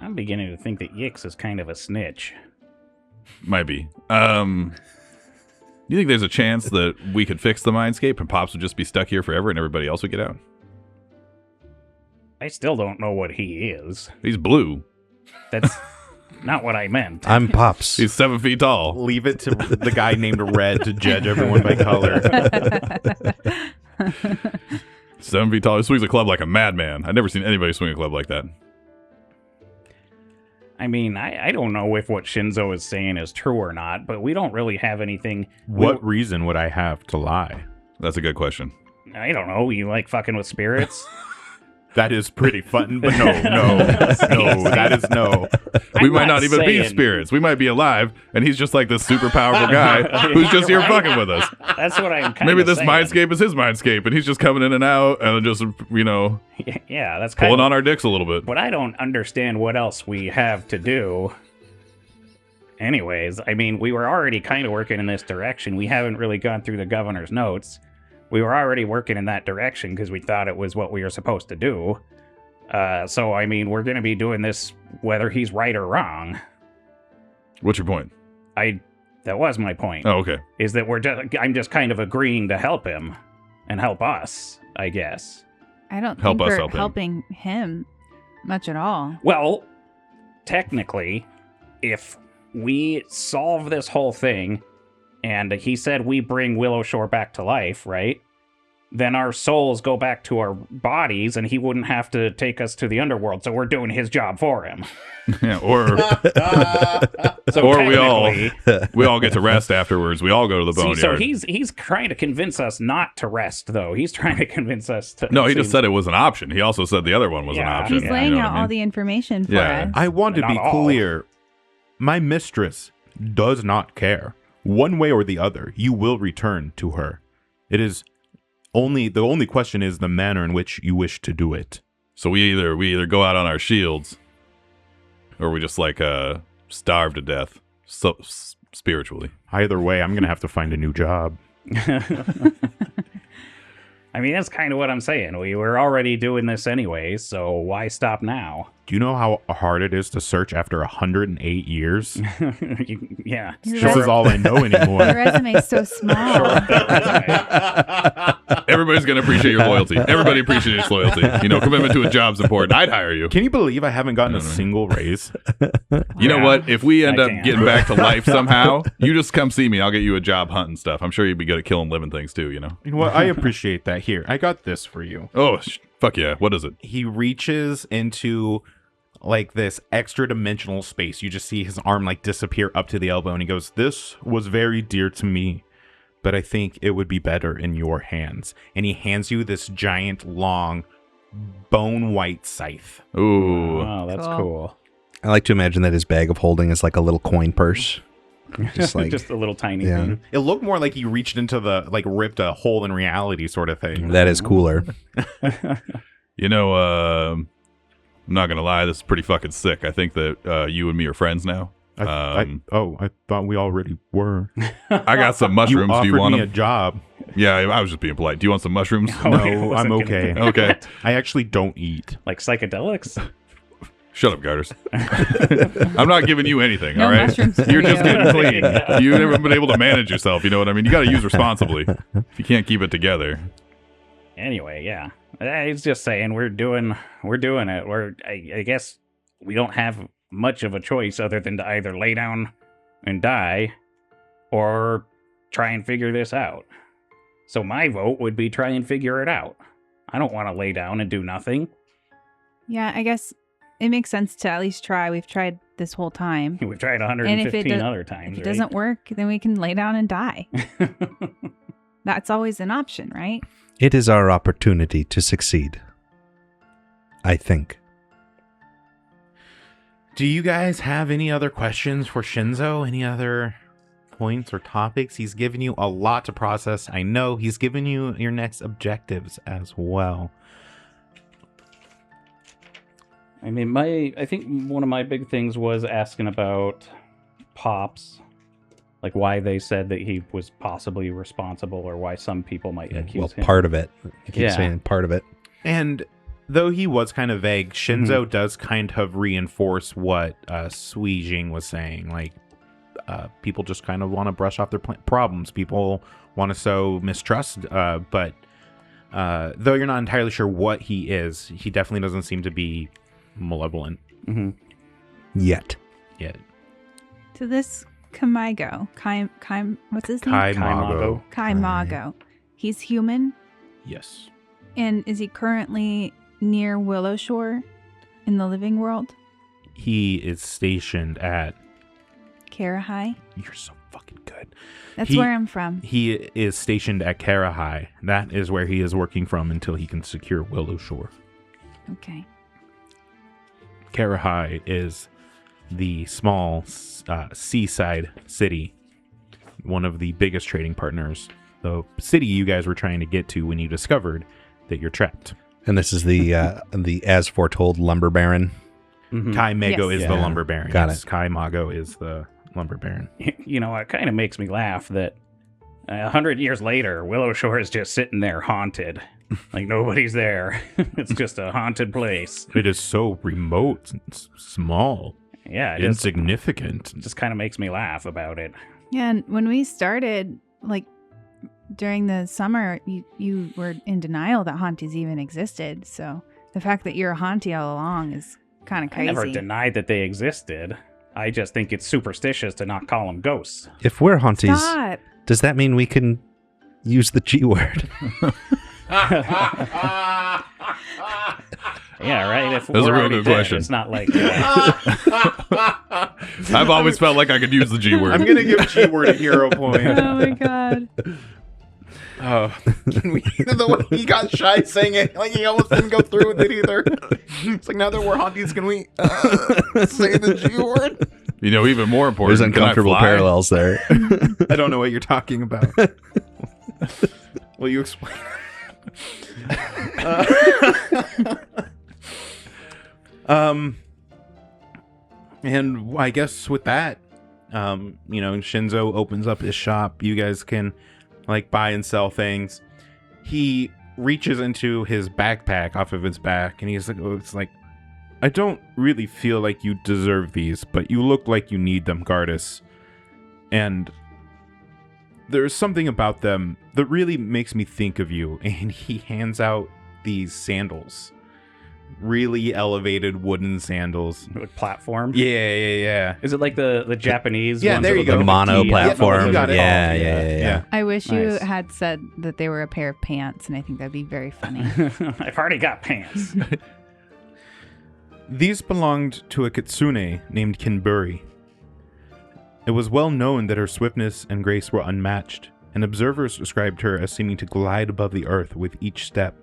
I'm beginning to think that Yix is kind of a snitch. Might be. Do you think there's a chance that we could fix the mindscape and Pops would just be stuck here forever and everybody else would get out? I still don't know what he is. He's blue. That's not what I meant. I'm Pops. He's 7 feet tall. Leave it to the guy named Red to judge everyone by color. 7 feet tall. He swings a club like a madman. I've never seen anybody swing a club like that. I mean, I don't know if what Shinzo is saying is true or not, but we don't really have anything. What reason would I have to lie? That's a good question. I don't know. You like fucking with spirits? That is pretty fun, but no, that is no. We I'm might not even be saying- spirits. We might be alive, and he's just like this super powerful guy who's just here Right. fucking with us. That's what I'm kind Maybe of this saying. mindscape is his mindscape, and he's just coming in and out and just, Yeah, that's kind pulling of on our dicks a little bit. But I don't understand what else we have to do. Anyways, I mean, we were already kind of working in this direction. We haven't really gone through the governor's notes. We were already working in that direction because we thought it was what we were supposed to do. So, I mean, we're going to be doing this whether he's right or wrong. What's your point? That was my point. Oh, okay. Is that I'm just kind of agreeing to help him and help us, I guess. I don't Help think us we're help him. helping him much at all. Well, technically, if we solve this whole thing, and he said we bring Willowshore back to life, right? Then our souls go back to our bodies, and he wouldn't have to take us to the underworld. So we're doing his job for him. Yeah, or So Or we all- technically- we all get to rest afterwards. We all go to the See, boneyard. so he's trying to convince us not to rest, though. He's trying to convince us to. No, he just said it was an option. He also said the other one was an Yeah. option. He's Yeah, laying You know out what I all mean? the information for Yeah. us. I want to Not be all. clear. My mistress does not care. One way or the other, you will return to her. It is the only question is the manner in which you wish to do it. So we either go out on our shields, or we just like starve to death, spiritually. Either way, I'm gonna have to find a new job. I mean, that's kind of what I'm saying. We were already doing this anyway, so why stop now? Do you know how hard it is to search after 108 years? Yeah. This is all I know Your anymore. resume is so small. Everybody's gonna appreciate your loyalty. Everybody appreciates loyalty. Commitment to a job's important. I'd hire you. Can you believe I haven't gotten a single raise? You know what? If we end I up can. getting back to life somehow, you just come see me. I'll get you a job hunting stuff. I'm sure you'd be good at killing living things too. You know what? I appreciate that. Here, I got this for you. Oh, fuck yeah. What is it? He reaches into like this extra dimensional space. You just see his arm like disappear up to the elbow, and he goes, "This was very dear to me, but I think it would be better in your hands." And he hands you this giant, long, bone white scythe. Ooh. Oh, that's Cool. cool. I like to imagine that his bag of holding is like a little coin purse. Just like Just a little tiny Yeah. thing. It looked more like he reached into ripped a hole in reality sort of thing. that is cooler. I'm not gonna lie, this is pretty fucking sick. I think that you and me are friends now. I thought we already were. I got some You mushrooms. offered Do you want me a them? job. Yeah, I was just being polite. Do you want some mushrooms? No, I wasn't I'm gonna okay. do Okay. I actually don't eat. Like psychedelics? Shut up, Garters. I'm not giving you anything, No all right? mushrooms for You're you. just getting clean. You've never been able to manage yourself, you know what I mean? You got to use responsibly. If you can't keep it together. Anyway, yeah. I was just saying we're doing it. I guess we don't have much of a choice other than to either lay down and die or try and figure this out. So my vote would be try and figure it out. I don't want to lay down and do nothing. Yeah, I guess it makes sense to at least try. We've tried this whole time. We've tried And if 115 it, other times. if it doesn't work, then we can lay down and die. That's always an option, right? It is our opportunity to succeed. I think. Do you guys have any other questions for Shinzo? Any other points or topics? He's given you a lot to process. I know he's given you your next objectives as well. I mean, I think one of my big things was asking about Pops, like why they said that he was possibly responsible, or why some people might accuse him. Part of it. I keep Yeah. saying part of it. And though he was kind of vague, Shinzo does kind of reinforce what Sui Jing was saying. Like, people just kind of want to brush off their problems. People want to sow mistrust, but though you're not entirely sure what he is, he definitely doesn't seem to be malevolent Yet. yet. So this Kaimago, what's his name? Kaimago. Kaimago. He's human, Yes. and is he currently near Willowshore in the living world? He is stationed at... Karahai? You're so fucking good. That's He- where I'm from. He is stationed at Karahai. That is where he is working from until he can secure Willowshore. Okay. Karahai is the small seaside city, one of the biggest trading partners, the city you guys were trying to get to when you discovered that you're trapped. And this is the as foretold lumber baron. Kai Mago Yes. is the Yeah. lumber baron. Got Yes, Kai Mago is the lumber baron. You know, it kind of makes me laugh that 100 years later, Willowshore is just sitting there haunted. Like nobody's there. It's just a haunted place. It is so remote, and small, Yeah, it insignificant. just kind of makes me laugh about it. Yeah, and when we started, like during the summer, you were in denial that Haunties even existed. So the fact that you're a Hauntie all along is kind of I crazy. never denied that they existed. I just think it's superstitious to not call them ghosts. If we're haunties, Stop. does that mean we can use the G word? Yeah, right. If That's we're a real already good dead, question. it's not like I've always felt like I could use the G word. I'm gonna give G-word a hero point. Oh my god. Oh, the way he got shy saying it, like he almost didn't go through with it either. It's like, now that we're haunties, can we say the G word? Even more important. There's uncomfortable can I fly? parallels there. I don't know what you're talking about. Will you explain? And I guess with that, Shinzo opens up his shop. You guys can buy and sell things. He reaches into his backpack off of his back, and he's like, I don't really feel like you deserve these, but you look like you need them, Gardas. And there's something about them that really makes me think of you. And he hands out these sandals. Really elevated wooden sandals. Like platform. Yeah. Is it like the Japanese? Yeah, ones there with you go. The mono key? platform. You got it. Yeah. I wish you Nice. had said that they were a pair of pants, and I think that'd be very funny. I've already got pants. These belonged to a kitsune named Kinburi. It was well known that her swiftness and grace were unmatched, and observers described her as seeming to glide above the earth with each step.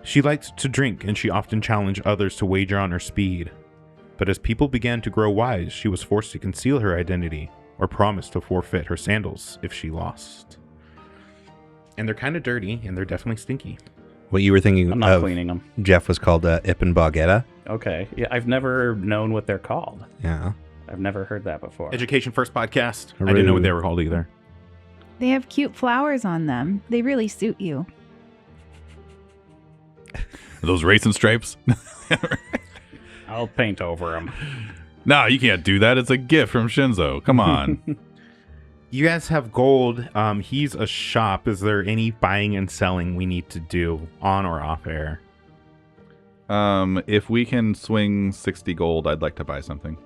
She liked to drink, and she often challenged others to wager on her speed. But as people began to grow wise, she was forced to conceal her identity, or promise to forfeit her sandals if she lost. And they're kind of dirty, and they're definitely stinky. What you were thinking I'm not of, cleaning them. Jeff, was called Ippen Baguetta. Okay. Yeah, I've never known what they're called. Yeah. I've never heard that before. Education First podcast. I didn't know what they were called either. They have cute flowers on them. They really suit you. Those racing stripes? I'll paint over them. No, you can't do that. It's a gift from Shinzo. Come on. You guys have gold. He's a shop. Is there any buying and selling we need to do on or off air? If we can swing 60 gold, I'd like to buy something.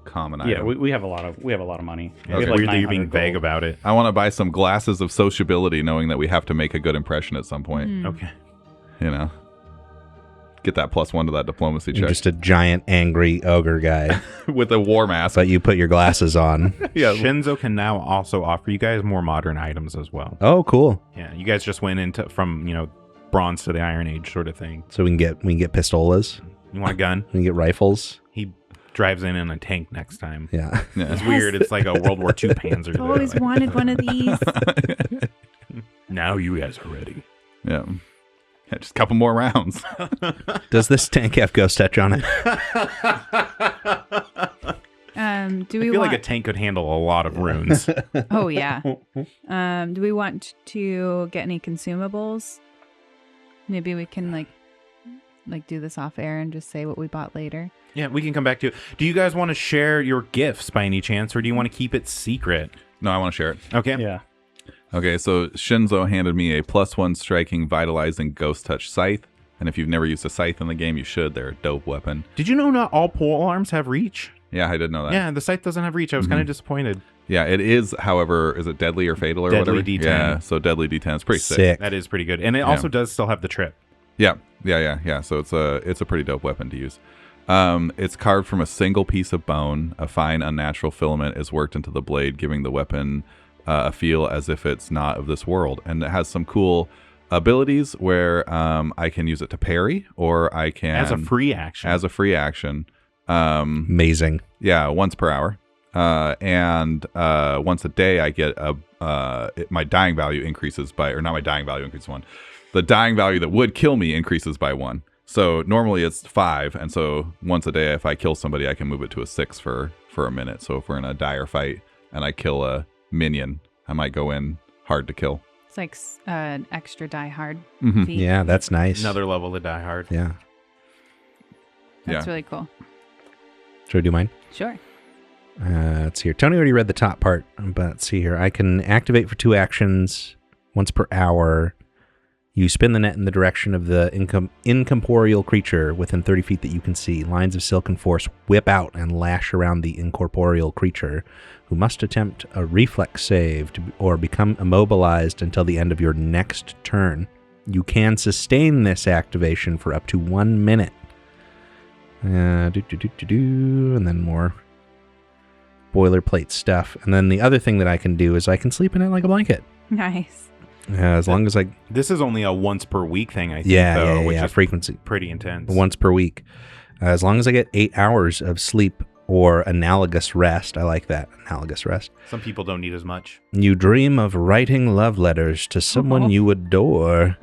Common Yeah, item. we have a lot of money. It's We have weird that you're 900 being vague gold. about it. I want to buy some glasses of sociability, knowing that we have to make a good impression at some point. Okay. Get that +1 to that diplomacy You're check just a giant, angry ogre guy, with a war mask. but you put your glasses on. Yeah. Shinzo can now also offer you guys more modern items as well. Oh, cool. Yeah, you guys just went into from bronze to the Iron Age sort of thing. So we can get pistolas. You want a gun? We can get rifles. He drives in a tank next time. Yeah. Yeah. It's weird. It's like a World War II Panzer. I've always wanted one of these. Now you guys are ready. Yeah. Yeah, just a couple more rounds. Does this tank have ghost touch on it? Do I we feel want? like a tank could handle a lot of runes. Oh yeah. Do we want to get any consumables? Maybe we can like do this off air and just say what we bought later. Yeah, we can come back to it. Do you guys want to share your gifts by any chance, or do you want to keep it secret? No, I want to share it. Okay. Yeah. Okay, so Shinzo handed me a +1 striking, vitalizing ghost touch scythe. And if you've never used a scythe in the game, you should. They're a dope weapon. Did you know not all pole arms have reach? Yeah, I did know that. Yeah, the scythe doesn't have reach. I was kind of disappointed. Yeah, it is, however, is it deadly or fatal or Deadly whatever? D10. Yeah, so deadly D10. It's pretty sick. Sick. That is pretty good. And it also does still have the trip. Yeah. So it's a pretty dope weapon to use. It's carved from a single piece of bone. A fine, unnatural filament is worked into the blade, giving the weapon a feel as if it's not of this world. And it has some cool abilities where I can use it to parry, or I can As a free action. Amazing. Yeah, once per hour. And once a day, I get my dying value increases by, or not my dying value increases 1. The dying value that would kill me increases by 1. So normally it's 5, and so once a day, if I kill somebody, I can move it to a 6 for a minute. So if we're in a dire fight and I kill a minion, I might go in hard to kill. It's like an extra Die Hard Mhm. feat. Yeah, that's nice. Another level to Die Hard. Yeah. That's Yeah. really cool. Should I do mine? Sure. Let's see here. Tony already read the top part, but let's see here. I can activate for 2 actions once per hour. You spin the net in the direction of the incorporeal creature within 30 feet that you can see. Lines of silken force whip out and lash around the incorporeal creature, who must attempt a reflex save or become immobilized until the end of your next turn. You can sustain this activation for up to 1 minute. And then more boilerplate stuff. And then the other thing that I can do is I can sleep in it like a blanket. Nice. As long as I... This is only a once per week thing, I think, Yeah, though, yeah, which yeah. is Frequency. pretty intense. Once per week. As long as I get 8 hours of sleep or analogous rest. I like that, analogous rest. Some people don't need as much. You dream of writing love letters to someone you adore.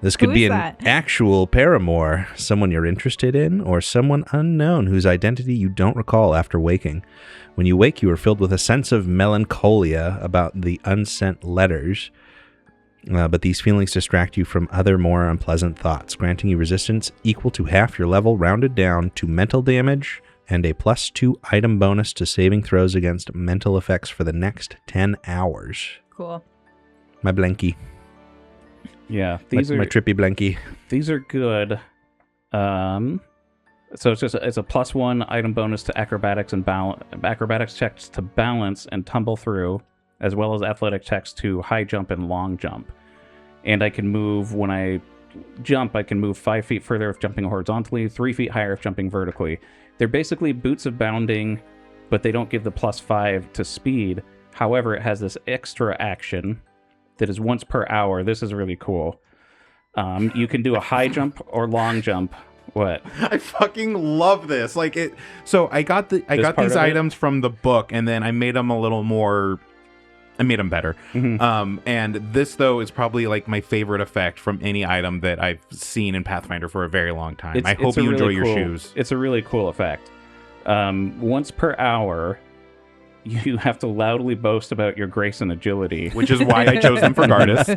This could Who be is an that? actual paramour, someone you're interested in, or someone unknown whose identity you don't recall after waking. When you wake, you are filled with a sense of melancholia about the unsent letters, but these feelings distract you from other more unpleasant thoughts, granting you resistance equal to half your level rounded down to mental damage, and a +2 item bonus to saving throws against mental effects for the next 10 hours. Cool. My blankie. Yeah, My trippy blankie. these are good. So it's a +1 item bonus to acrobatics and acrobatics checks to balance and tumble through, as well as athletic checks to high jump and long jump. And I can move when I jump. I can move 5 feet further if jumping horizontally, 3 feet higher if jumping vertically. They're basically boots of bounding, but they don't give the +5 to speed. However, it has this extra action that is once per hour. This is really cool. You can do a high jump or long jump. What? I fucking love this. Like it. So I got This these part of it? items from the book, and then I made them a little more. I made them better. Mhm. And this though is probably like my favorite effect from any item that I've seen in Pathfinder for a very long time. I hope a you enjoy really your cool- shoes. It's a really cool effect. Once per hour, you have to loudly boast about your grace and agility. Which is why I chose them for Gardas.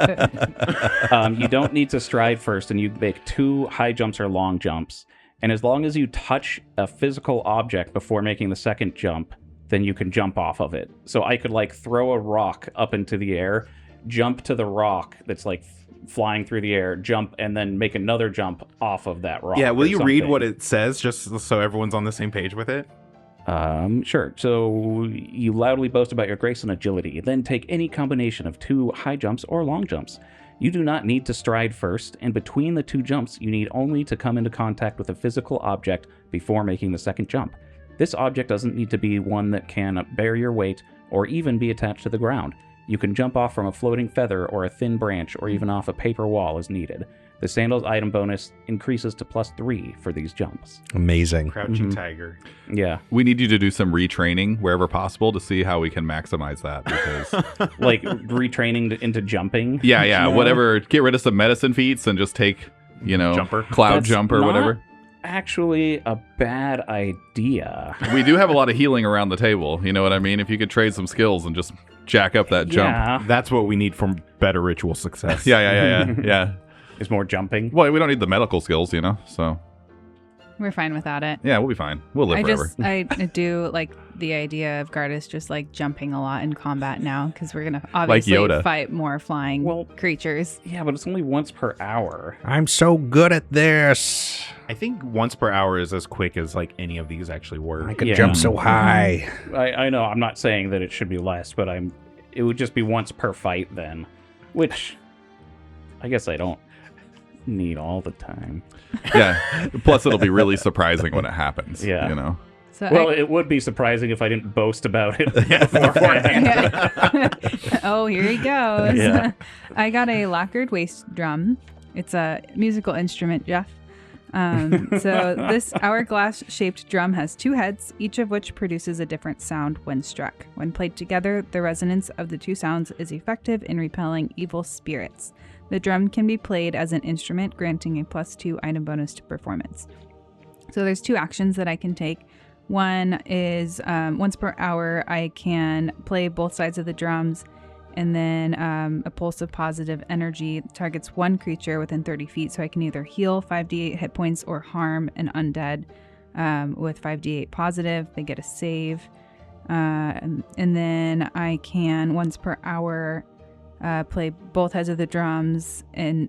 You don't need to stride first, and you make 2 high jumps or long jumps. And as long as you touch a physical object before making the second jump, then you can jump off of it. So I could like throw a rock up into the air, jump to the rock that's like flying through the air, jump, and then make another jump off of that rock. Yeah, will or you read something. what it says just so everyone's on the same page with it? Sure. So you loudly boast about your grace and agility, then take any combination of 2 high jumps or long jumps. You do not need to stride first, and between the 2 jumps, you need only to come into contact with a physical object before making the second jump. This object doesn't need to be one that can bear your weight or even be attached to the ground. You can jump off from a floating feather or a thin branch or even off a paper wall as needed. The sandals item bonus increases to +3 for these jumps. Amazing. Crouching Tiger. Yeah. We need you to do some retraining wherever possible to see how we can maximize that. Because Like retraining into jumping. yeah, whatever. Get rid of some medicine feats and just take, Jumper. cloud That's jump or not whatever. Actually a bad idea. We do have a lot of healing around the table. You know what I mean? If you could trade some skills and just jack up that jump. Yeah. That's what we need for better ritual success. Yeah. Is more jumping. Well, we don't need the medical skills, So We're fine without it. yeah, we'll be fine. We'll live forever. I do like the idea of Gardas just like jumping a lot in combat now because we're gonna obviously Yoda. fight more flying creatures. Yeah, but it's only once per hour. I'm so good at this. I think once per hour is as quick as like any of these actually work. I could Yeah. jump so high. I know. I'm not saying that it should be less, but it would just be once per fight then, which I guess I don't need all the time. Yeah. Plus, it'll be really surprising when it happens. Yeah. So Well, it would be surprising if I didn't boast about it beforehand. oh, here he goes. Yeah. I got a lacquered waist drum. It's a musical instrument, Jeff. So this hourglass-shaped drum has 2 heads, each of which produces a different sound when struck. When played together, the resonance of the 2 sounds is effective in repelling evil spirits. The drum can be played as an instrument, granting a +2 item bonus to performance. So there's 2 actions that I can take. One is once per hour, I can play both sides of the drums, and then a pulse of positive energy targets 1 creature within 30 feet. So I can either heal 5d8 hit points or harm an undead with 5d8 positive. They get a save. And then I can, once per hour, play both heads of the drums and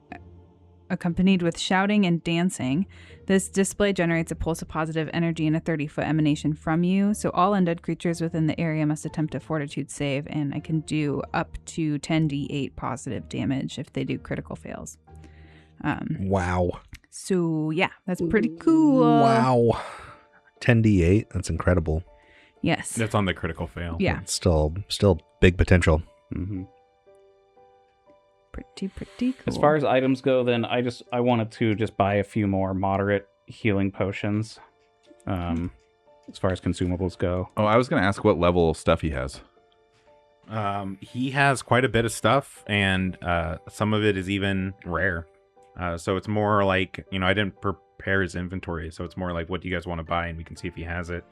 accompanied with shouting and dancing. This display generates a pulse of positive energy and a 30-foot emanation from you. So all undead creatures within the area must attempt a fortitude save, and I can do up to 10d8 positive damage if they do critical fails. Wow. So yeah, that's pretty cool. Wow. 10d8. That's incredible. Yes. That's on the critical fail. Yeah. It's still big potential. Mm-hmm. Pretty cool. As far as items go, then I wanted to just buy a few more moderate healing potions. as far as consumables go. Oh, I was going to ask what level stuff he has. He has quite a bit of stuff, and some of it is even rare. So it's more like, I didn't prepare his inventory, so it's more like, what do you guys want to buy, and we can see if he has it.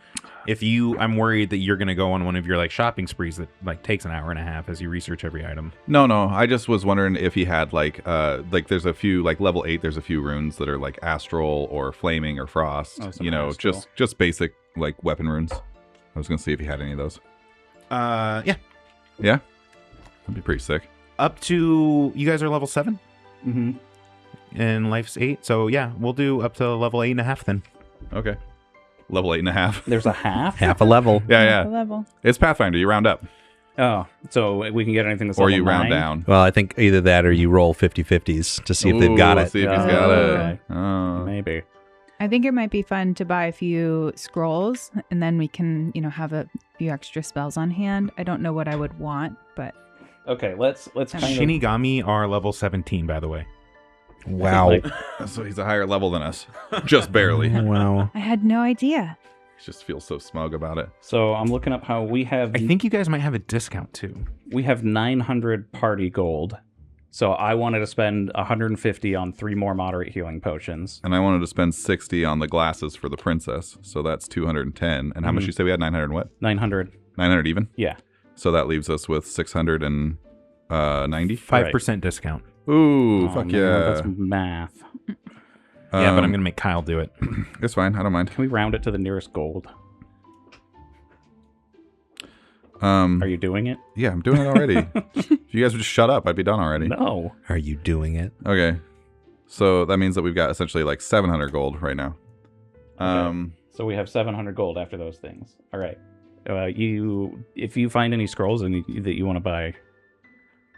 I'm worried that you're going to go on one of your like shopping sprees that like takes an hour and a half as you research every item. No, I just was wondering if he had like there's a few, like level 8, there's a few runes that are like astral or flaming or frost, astral. just basic like weapon runes. I was going to see if he had any of those. Yeah. Yeah? That'd be pretty sick. Up to, you guys are level 7? Mm-hmm. And life's 8, so yeah, we'll do up to level 8.5 then. Okay. Level 8.5. There's a half? Half a level. Yeah. Level. It's Pathfinder. You round up. Oh, so we can get anything that's Or level you round 9? down. Well, I think either that or you roll 50-50s to see if they've got Ooh, it. See if he's got Okay. it. Oh. Maybe. I think it might be fun to buy a few scrolls, and then we can, have a few extra spells on hand. I don't know what I would want, but Okay, let's kind of... Shinigami are level 17, by the way. Wow. Like, So he's a higher level than us. Just barely. Wow. I had no idea. He just feels so smug about it. so I'm looking up how we have... I think you guys might have a discount too. We have 900 party gold. So I wanted to spend 150 on 3 more moderate healing potions. And I wanted to spend 60 on the glasses for the princess. So that's 210. And how much you say we had? 900 and what? 900. 900 even? Yeah. So that leaves us with 690. 5% discount. Ooh, Oh, fuck man, yeah. That's math. Yeah, but I'm going to make Kyle do it. It's fine. I don't mind. Can we round it to the nearest gold? Are you doing it? Yeah, I'm doing it already. If you guys would just shut up, I'd be done already. No. Are you doing it? Okay. So that means that we've got essentially like 700 gold right now. So we have 700 gold after those things. All right. If you find any scrolls that you want to buy,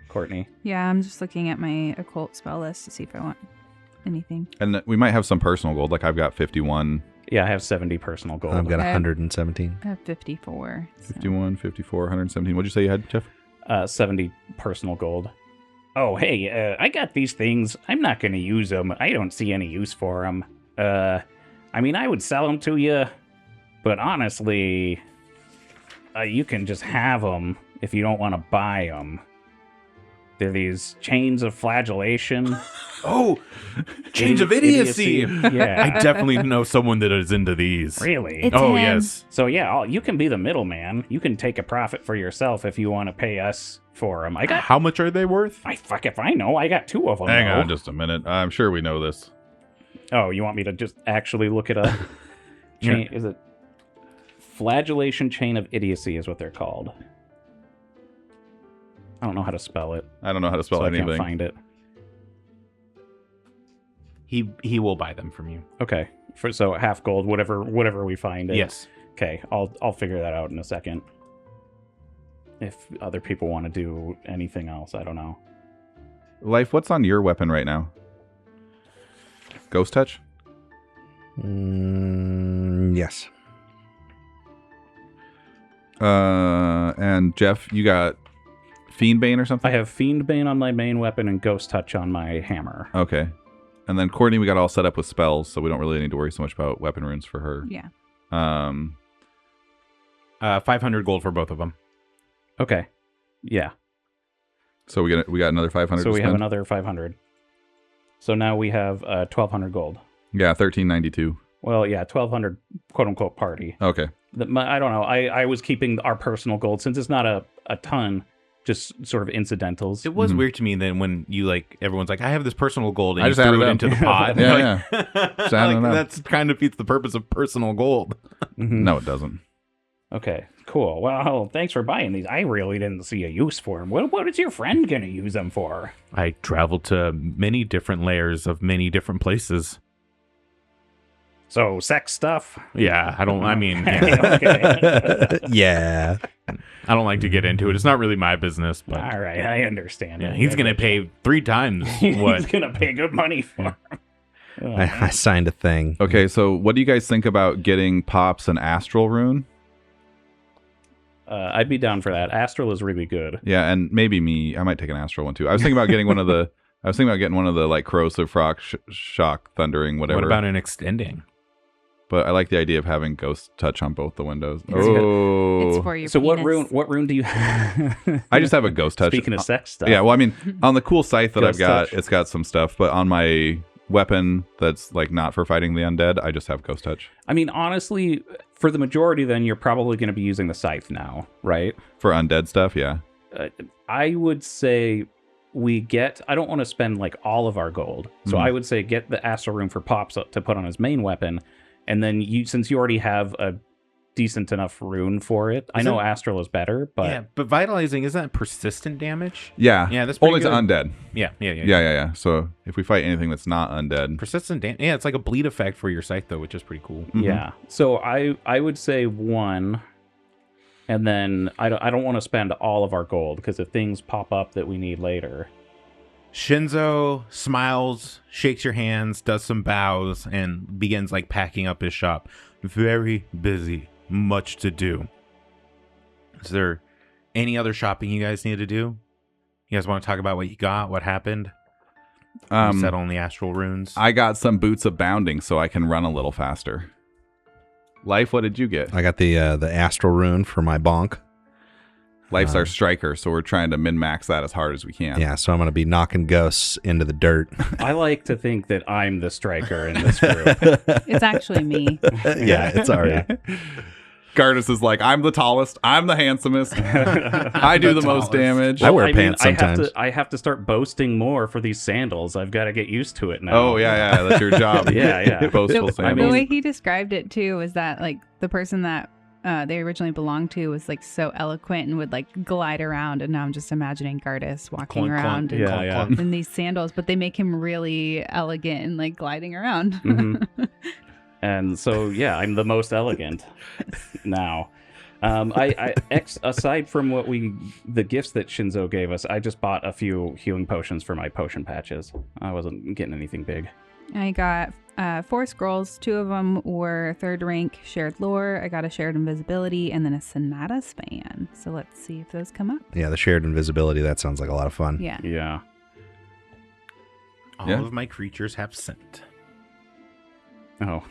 Courtney. Yeah, I'm just looking at my occult spell list to see if I want anything. And we might have some personal gold. Like I've got 51. Yeah, I have 70 personal gold. I've got Okay. 117. I have 54. so- 51, 54, 117. What'd you say you had, Jeff? 70 personal gold. Oh, hey, I got these things. I'm not going to use them. I don't see any use for them. I mean, I would sell them to you, but honestly, you can just have them if you don't want to buy them. They're these chains of flagellation. Oh, change of idiocy. Yeah. I definitely know someone that is into these. Really? It's Oh, him. yes. So yeah, you can be the middleman. You can take a profit for yourself if you want to pay us for them. How much are they worth? Fuck if I know. I got 2 of them. Hang though. on just a minute. I'm sure we know this. Oh, you want me to just actually look it up? Chain, Is it flagellation chain of idiocy is what they're called. I don't know how to spell it. I don't know how to spell so I anything. can't find it. He will buy them from you. Okay. So half gold, whatever we find it. Yes. Okay, I'll figure that out in a second. If other people want to do anything else, I don't know. Life, what's on your weapon right now? Ghost touch? Yes. And Jeff, you got Fiendbane or something? I have Fiendbane on my main weapon and Ghost Touch on my hammer. Okay. And then Courtney, we got all set up with spells, so we don't really need to worry so much about weapon runes for her. Yeah. 500 gold for both of them. Okay. Yeah. So we got another 500. So to we have spend? another 500. So now we have 1,200 gold. Yeah, 1392. Well, yeah, 1,200 quote unquote party. Okay. I don't know. I was keeping our personal gold since it's not a ton, just sort of incidentals. It was weird to me then when everyone's like, I have this personal gold, and I you just added threw it it into up. the pot. Yeah, Just adding it up. That's kind of defeats the purpose of personal gold. Mhm. No, it doesn't. Okay, cool. Well, thanks for buying these. I really didn't see a use for them. What is your friend going to use them for? I traveled to many different layers of many different places. So, sex stuff? Yeah, I mean, yeah, Okay. Yeah. I don't like to get into it. It's not really my business, but All right, I understand. yeah, he's going to pay 3 times He's what. going to pay good money for 'em. Oh, I signed a thing. Okay, so what do you guys think about getting Pops an Astral rune? I'd be down for that. Astral is really good. Yeah, and maybe me. I might take an Astral one too. I was thinking about getting one of the. I was thinking about getting one of the like corrosive shock thundering whatever. What about an extending? But I like the idea of having ghost touch on both the windows. It's Oh, for your So penis. what rune do you I just have a ghost touch. Speaking of sex stuff. Yeah, well, I mean, on the cool scythe that I've Ghost got, touch. it's got some stuff, but on my weapon that's like not for fighting the undead, I just have ghost touch. I mean, honestly, for the majority, then you're probably going to be using the scythe now, right? For undead stuff, yeah. I would say I don't want to spend like all of our gold. So I would say get the astral rune for Pops to put on his main weapon. And then since you already have a decent enough rune for it, I know astral is better, but Yeah, but vitalizing, isn't that persistent damage? Yeah. Yeah, that's pretty only to good. undead. Yeah. So if we fight anything that's not undead, Persistent damage. Yeah, it's like a bleed effect for your scythe, though, which is pretty cool. yeah. So I would say 1. And then I don't want to spend all of our gold because if things pop up that we need later. Shinzo smiles, shakes your hands, does some bows, and begins like packing up his shop. Very busy, much to do. Is there any other shopping you guys need to do? You guys want to talk about what you got, what happened? You settle on the astral runes. I got some boots of bounding so I can run a little faster. Life, what did you get? I got the astral rune for my bonk. Life's our striker, so we're trying to min-max that as hard as we can. Yeah, so I'm going to be knocking ghosts into the dirt. I like to think that I'm the striker in this group. It's actually me. Yeah, it's all right. Gardas is like, I'm the tallest, I'm the handsomest, I do the most damage. I wear pants sometimes. I have to start boasting more for these sandals. I've got to get used to it now. Oh, yeah, that's your job. Yeah. Boastful The sandals. way he described it too was that like the person that they originally belonged to was like so eloquent and would like glide around, and now I'm just imagining Gardas walking Clunk, around clunk, in, clunk, clunk. in these sandals, but they make him really elegant and like gliding around. Mhm. And so, yeah, I'm the most elegant now. Aside from the gifts that Shinzo gave us, I just bought a few healing potions for my potion patches. I wasn't getting anything big. I got 4 scrolls. 2 of them were 3rd rank shared lore. I got a shared invisibility and then a sonata span. So let's see if those come up. Yeah, the shared invisibility, that sounds like a lot of fun. Yeah. Yeah. All of my creatures have scent. Oh,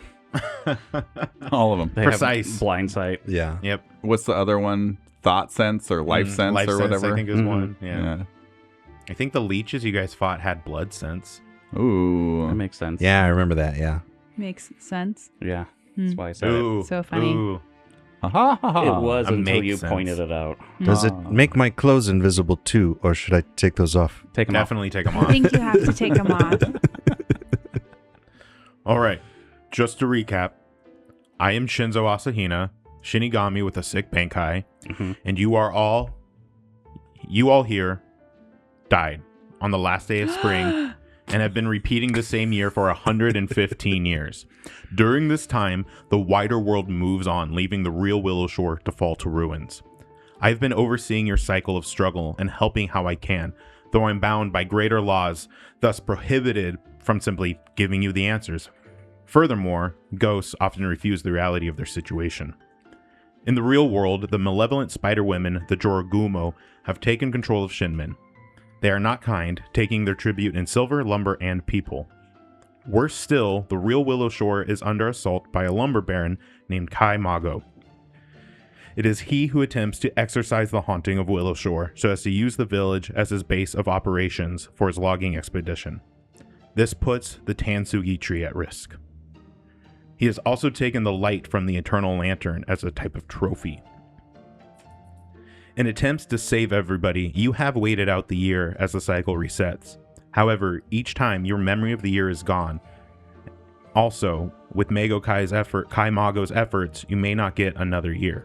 All of them. they have Precise. blind sight. Yeah. Yep. What's the other one? Thought sense or life sense Life or sense, whatever? I think is Mhm. one. Yeah. Yeah. I think the leeches you guys fought had blood sense. That Ooh. makes sense. Yeah, I remember that. Yeah. Makes sense. Yeah. That's why I said Ooh. So funny. Ooh. Ha ha ha it. It ha. was That until makes you sense. pointed it out. Does it make my clothes invisible too, or should I take those off? Take them off. Definitely take them I off. think you have to take them off. All right. Just to recap, I am Shinzo Asahina, Shinigami with a sick Bankai, Mhm. and you all here died on the last day of spring and have been repeating the same year for 115 years. During this time, the wider world moves on, leaving the real Willowshore to fall to ruins. I've been overseeing your cycle of struggle and helping how I can, though I'm bound by greater laws, thus prohibited from simply giving you the answers. Furthermore, ghosts often refuse the reality of their situation. In the real world, the malevolent spider women, the Jorogumo, have taken control of Shinmen. They are not kind, taking their tribute in silver, lumber, and people. Worse still, the real Willowshore is under assault by a lumber baron named Kai Mago. It is he who attempts to exorcise the haunting of Willowshore so as to use the village as his base of operations for his logging expedition. This puts the Tansugi tree at risk. He has also taken the light from the Eternal Lantern as a type of trophy. In attempts to save everybody, you have waited out the year as the cycle resets. However, each time your memory of the year is gone. Also, with Kai Mago's efforts, you may not get another year.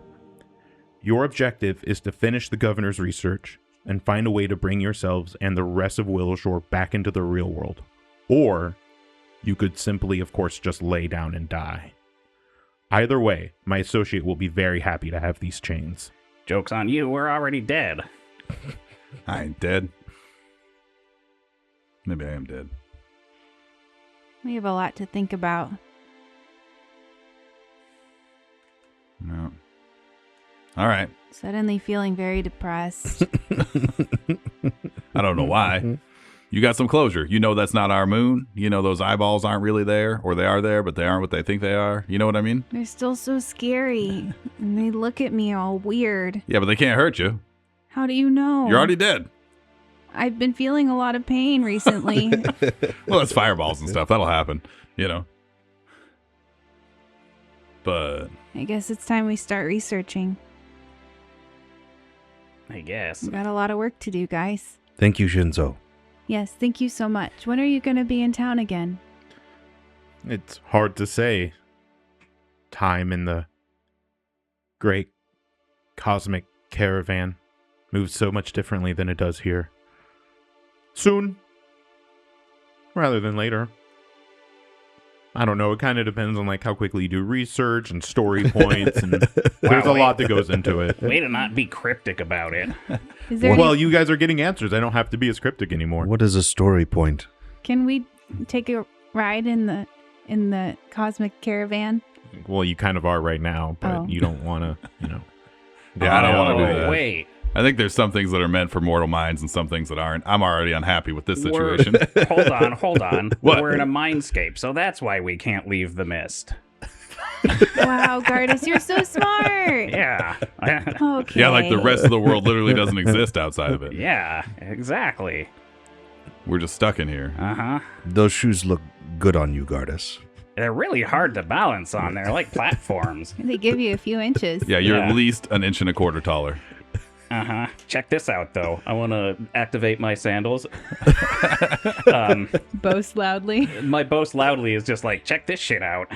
Your objective is to finish the governor's research and find a way to bring yourselves and the rest of Willowshore back into the real world. Or you could simply, of course, just lay down and die. Either way, my associate will be very happy to have these chains. Joke's on you. We're already dead. I ain't dead. Maybe I am dead. We have a lot to think about. No. All right. Suddenly feeling very depressed. I don't know why. You got some closure. You know that's not our moon. You know those eyeballs aren't really there, or they are there, but they aren't what they think they are. You know what I mean? They're still so scary. And they look at me all weird. Yeah, but they can't hurt you. How do you know? You're already dead. I've been feeling a lot of pain recently. Well, it's fireballs and stuff. That'll happen, you know. But I guess it's time we start researching. I guess. We got a lot of work to do, guys. Thank you, Shinzo. Yes, thank you so much. When are you going to be in town again? It's hard to say. Time in the great cosmic caravan moves so much differently than it does here. Soon. Rather than later. I don't know. It kind of depends on like how quickly you do research and story points, and there's a lot that goes into it. Way to not be cryptic about it. Is there Well, you guys are getting answers. I don't have to be as cryptic anymore. What is a story point? Can we take a ride in the cosmic caravan? Well, you kind of are right now, but Oh. you don't want to, yeah, I don't want to do Oh, that. wait. I think there's some things that are meant for mortal minds and some things that aren't. I'm already unhappy with this situation. Hold on. What? We're in a mindscape, so that's why we can't leave the mist. Wow, Gardas, you're so smart. Yeah. Okay. Yeah, like the rest of the world literally doesn't exist outside of it. Yeah, exactly. We're just stuck in here. Uh-huh. Those shoes look good on you, Gardas. They're really hard to balance on. They're like platforms. They give you a few inches. Yeah, you're Yeah. at least an inch and a quarter taller. Uh-huh. Check this out, though. I want to activate my sandals. Boast loudly. My boast loudly is just like, check this shit out.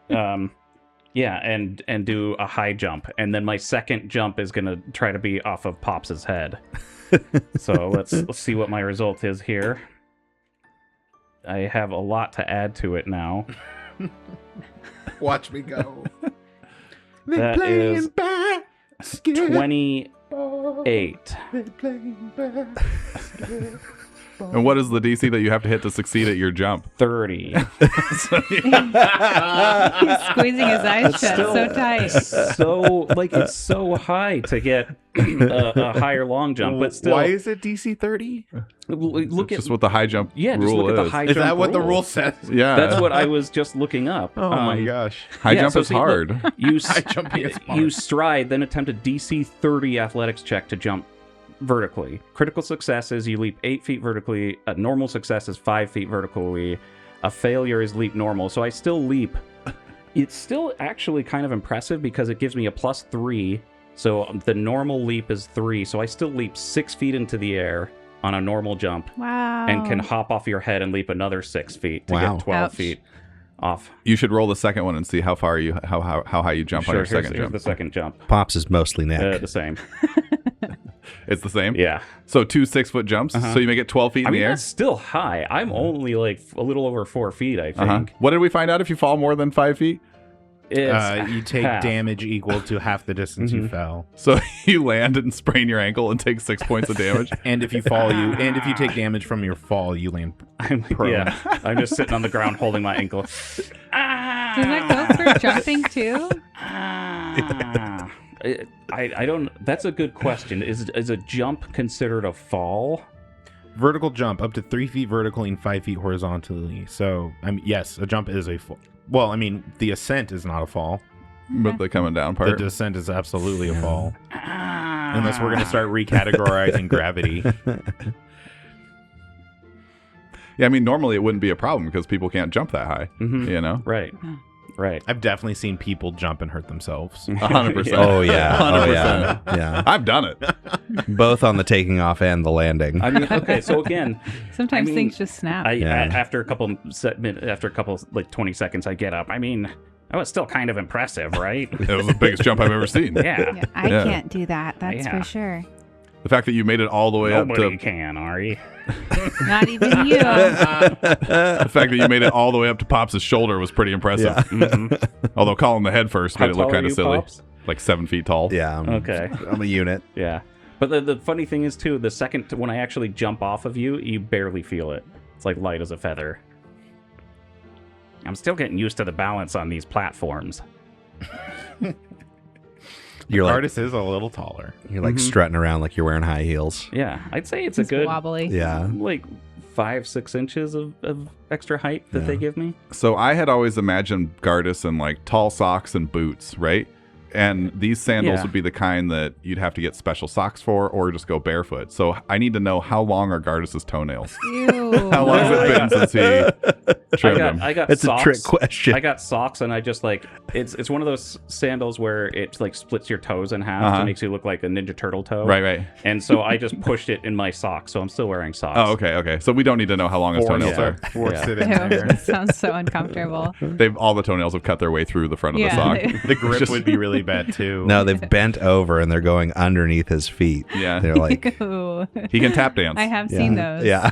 Yeah, and do a high jump. And then my second jump is going to try to be off of Pops' head. So let's see what my result is here. I have a lot to add to it now. Watch me go. That is 28. And what is the DC that you have to hit to succeed at your jump? 30. He's squeezing his eyes shut so tight. So, like, it's so high to get a higher long jump, but still. Why is it DC 30? Look It's at just what the high jump just rule look at the is. high Is jump that what the rule. rule says? Yeah, That's what I was just looking up. Oh my gosh. high yeah, jump so is see, look, hard. You High jumping is hard. you stride, then attempt a DC 30 athletics check to jump vertically. Critical success is you leap 8 feet vertically. A normal success is 5 feet vertically. A failure is leap normal. So I still leap. It's still actually kind of impressive because it gives me a +3. So the normal leap is 3. So I still leap 6 feet into the air on a normal jump. Wow. And can hop off your head and leap another 6 feet to Wow. get 12 Ouch. feet off. You should roll the second one and see how far you how high you jump on your second here's jump. the second jump. Pops is mostly neck. The same. It's the same. Yeah. So 2 6-foot jumps. Uh-huh. So you make it 12 feet I in mean, the air. that's still high. I'm only like a little over 4 feet, I think. Uh-huh. What did we find out if you fall more than 5 feet? It's You take half. damage equal to half the distance you Mhm. fell. So you land and sprain your ankle and take 6 points of damage. And if you take damage from your fall, you land I'm, prone. yeah, I'm just sitting on the ground holding my ankle. Ah, Does that go for jumping too? ah. I don't. That's a good question. Is a jump considered a fall? Vertical jump up to 3 feet vertically and 5 feet horizontally. So, yes, a jump is a fall. Well, the ascent is not a fall. But the coming down The part. descent is absolutely a fall. Ah. Unless we're going to start recategorizing gravity. Yeah, I mean, normally it wouldn't be a problem because people can't jump that high. Mhm. You know? Right. Right. I've definitely seen people jump and hurt themselves. 100%. Oh yeah. Oh 100%. yeah. Yeah. I've done it. Both on the taking off and the landing. I mean, okay. So again, Sometimes I mean, things just snap. after a couple like 20 seconds, I get up. I mean, that was still kind of impressive, right? It was the biggest jump I've ever seen. Yeah. Yeah, I Yeah. can't do that. That's Yeah. for sure. The fact that you made it all the way Nobody up to can, Ari. Not even you. the fact that you made it all the way up to Pops' shoulder was pretty impressive. Yeah. Mhm. Although calling the head first How made it look tall are kind of you, silly. Pops? Like 7 feet tall. Yeah. Okay. I'm a unit. Yeah. But the funny thing is, too, the second when I actually jump off of you, you barely feel it. It's like light as a feather. I'm still getting used to the balance on these platforms. You're like Artist is a little taller. you're like strutting around like you're wearing high heels. Yeah, I'd say it's It's a good wobbly. Yeah. like 5-6 inches of extra height that they give me. So I had always imagined Gardas in like tall socks and boots, right? And these sandals Yeah. would be the kind that you'd have to get special socks for or just go barefoot. So I need to know, how long are Gardas's toenails? Ew. How long has it been since he trimmed them? I got That's socks. a trick question. I got socks, and I just like it's one of those sandals where it like splits your toes in half and makes you look like a Ninja Turtle toe. Right. And so I just pushed it in my socks, so I'm still wearing socks. Oh, okay. So we don't need to know how long his toenails are. Force Yeah. it in Ew, there. that sounds so uncomfortable. All the toenails have cut their way through the front of the sock. The grip would be really bad too. No, they've bent over and they're going underneath his feet. Yeah. They're like, Ew. He can tap dance. I have seen those. yeah.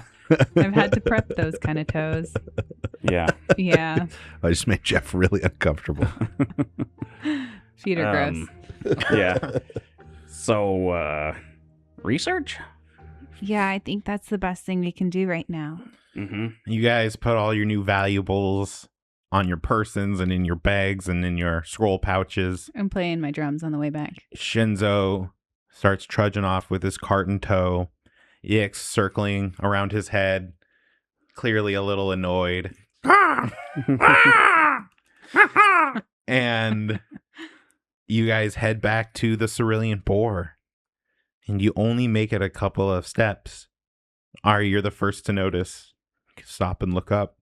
I've had to prep those kind of toes. Yeah. Yeah. I just made Jeff really uncomfortable. Feet are gross. Yeah. So, research? Yeah, I think that's the best thing we can do right now. Mm-hmm. You guys put all your new valuables on your persons and in your bags and in your scroll pouches. I'm playing my drums on the way back. Shinzo starts trudging off with his cart in tow. Yix circling around his head, clearly a little annoyed. And you guys head back to the Cerulean Boar. And you only make it a couple of steps. Ari, you're the first to notice. Stop and look up.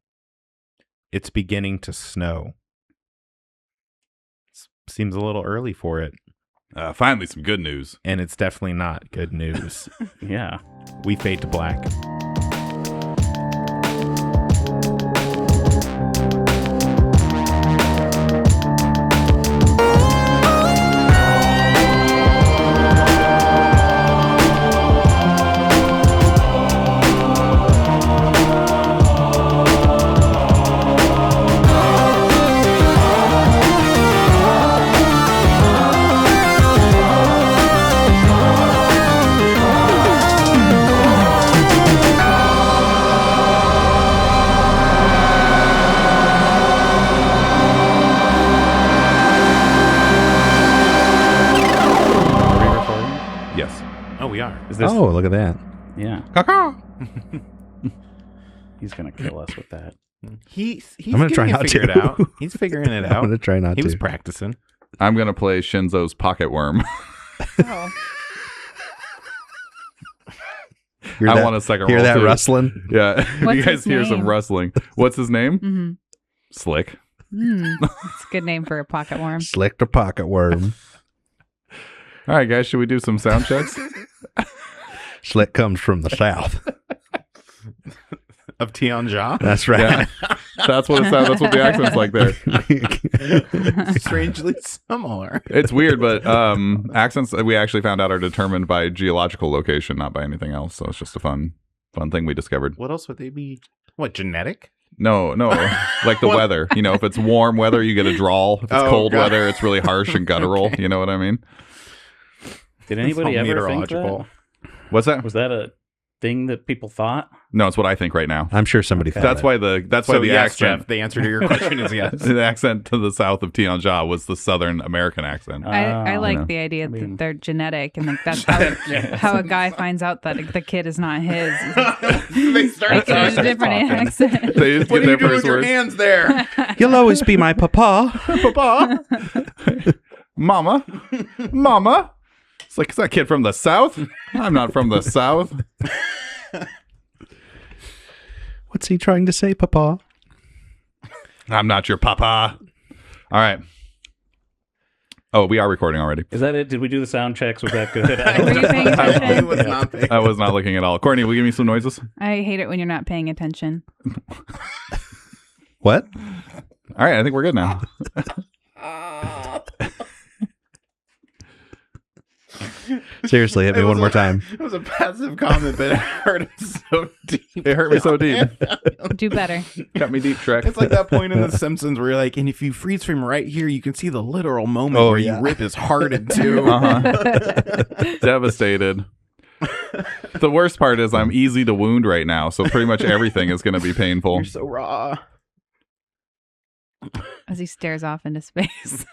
It's beginning to snow. Seems a little early for it. Finally, some good news. And it's definitely not good news. Yeah. We fade to black. Are we recording? Yes. Oh, we are. Is this? Oh, look at that. Yeah. He's gonna kill us with that. He's I'm gonna try getting it not figured to. out. He's figuring it I'm out. going to try not He to. was practicing. I'm going to play Shinzo's pocket worm. Oh. Hear I that- want a second Hear roll, that too. rustling? Yeah. If What's you guys his hear some name? rustling. What's his name? Mm-hmm. Slick. It's a good name for a pocket worm. Slick the pocket worm. All right, guys, should we do some sound checks? Slick comes from the south. Of Tianjia. That's right. Yeah. That's what it sounds. That's what the accent's like there. Strangely similar. It's weird, but accents we actually found out are determined by geological location, not by anything else. So it's just a fun thing we discovered. What else would they be? What, genetic? No, like the weather. You know, if it's warm weather, you get a drawl. If it's Oh, cold God. weather, it's really harsh and guttural. Okay. You know what I mean? Did anybody It's all ever think that? meteorological. What's that? Was that a thing that people thought? No, it's what I think right now. I'm sure somebody thought That's it. why the So yes, accent. Jeff, the answer to your question is yes. The accent to the south of Tianjia was the Southern American accent. I like Yeah. the idea I mean- that they're genetic and like that's how a guy finds out that the kid is not his. They start Like there's a different accent. They just What get are you their doing first with your words. hands there? You'll always be my papa. Papa? Mama. It's like, is that kid from the south? I'm not from the south. What's he trying to say, papa? I'm not your papa. All right. Oh, we are recording already. Is that it? Did we do the sound checks? Was that good? Were you paying I attention? was not paying I was not looking at all. Courtney, will you give me some noises? I hate it when you're not paying attention. What? All right, I think we're good now. Seriously, hit me It one was more a- time. It was a passive comment, but it hurt so deep. It hurt me so deep. Do better. Got me deep, Shrek. It's like that point in The Simpsons where you're like, and if you freeze frame right here, you can see the literal moment Oh, where yeah. you rip his heart in two. Devastated. The worst part is I'm easy to wound right now, so pretty much everything is going to be painful. You're so raw. As he stares off into space.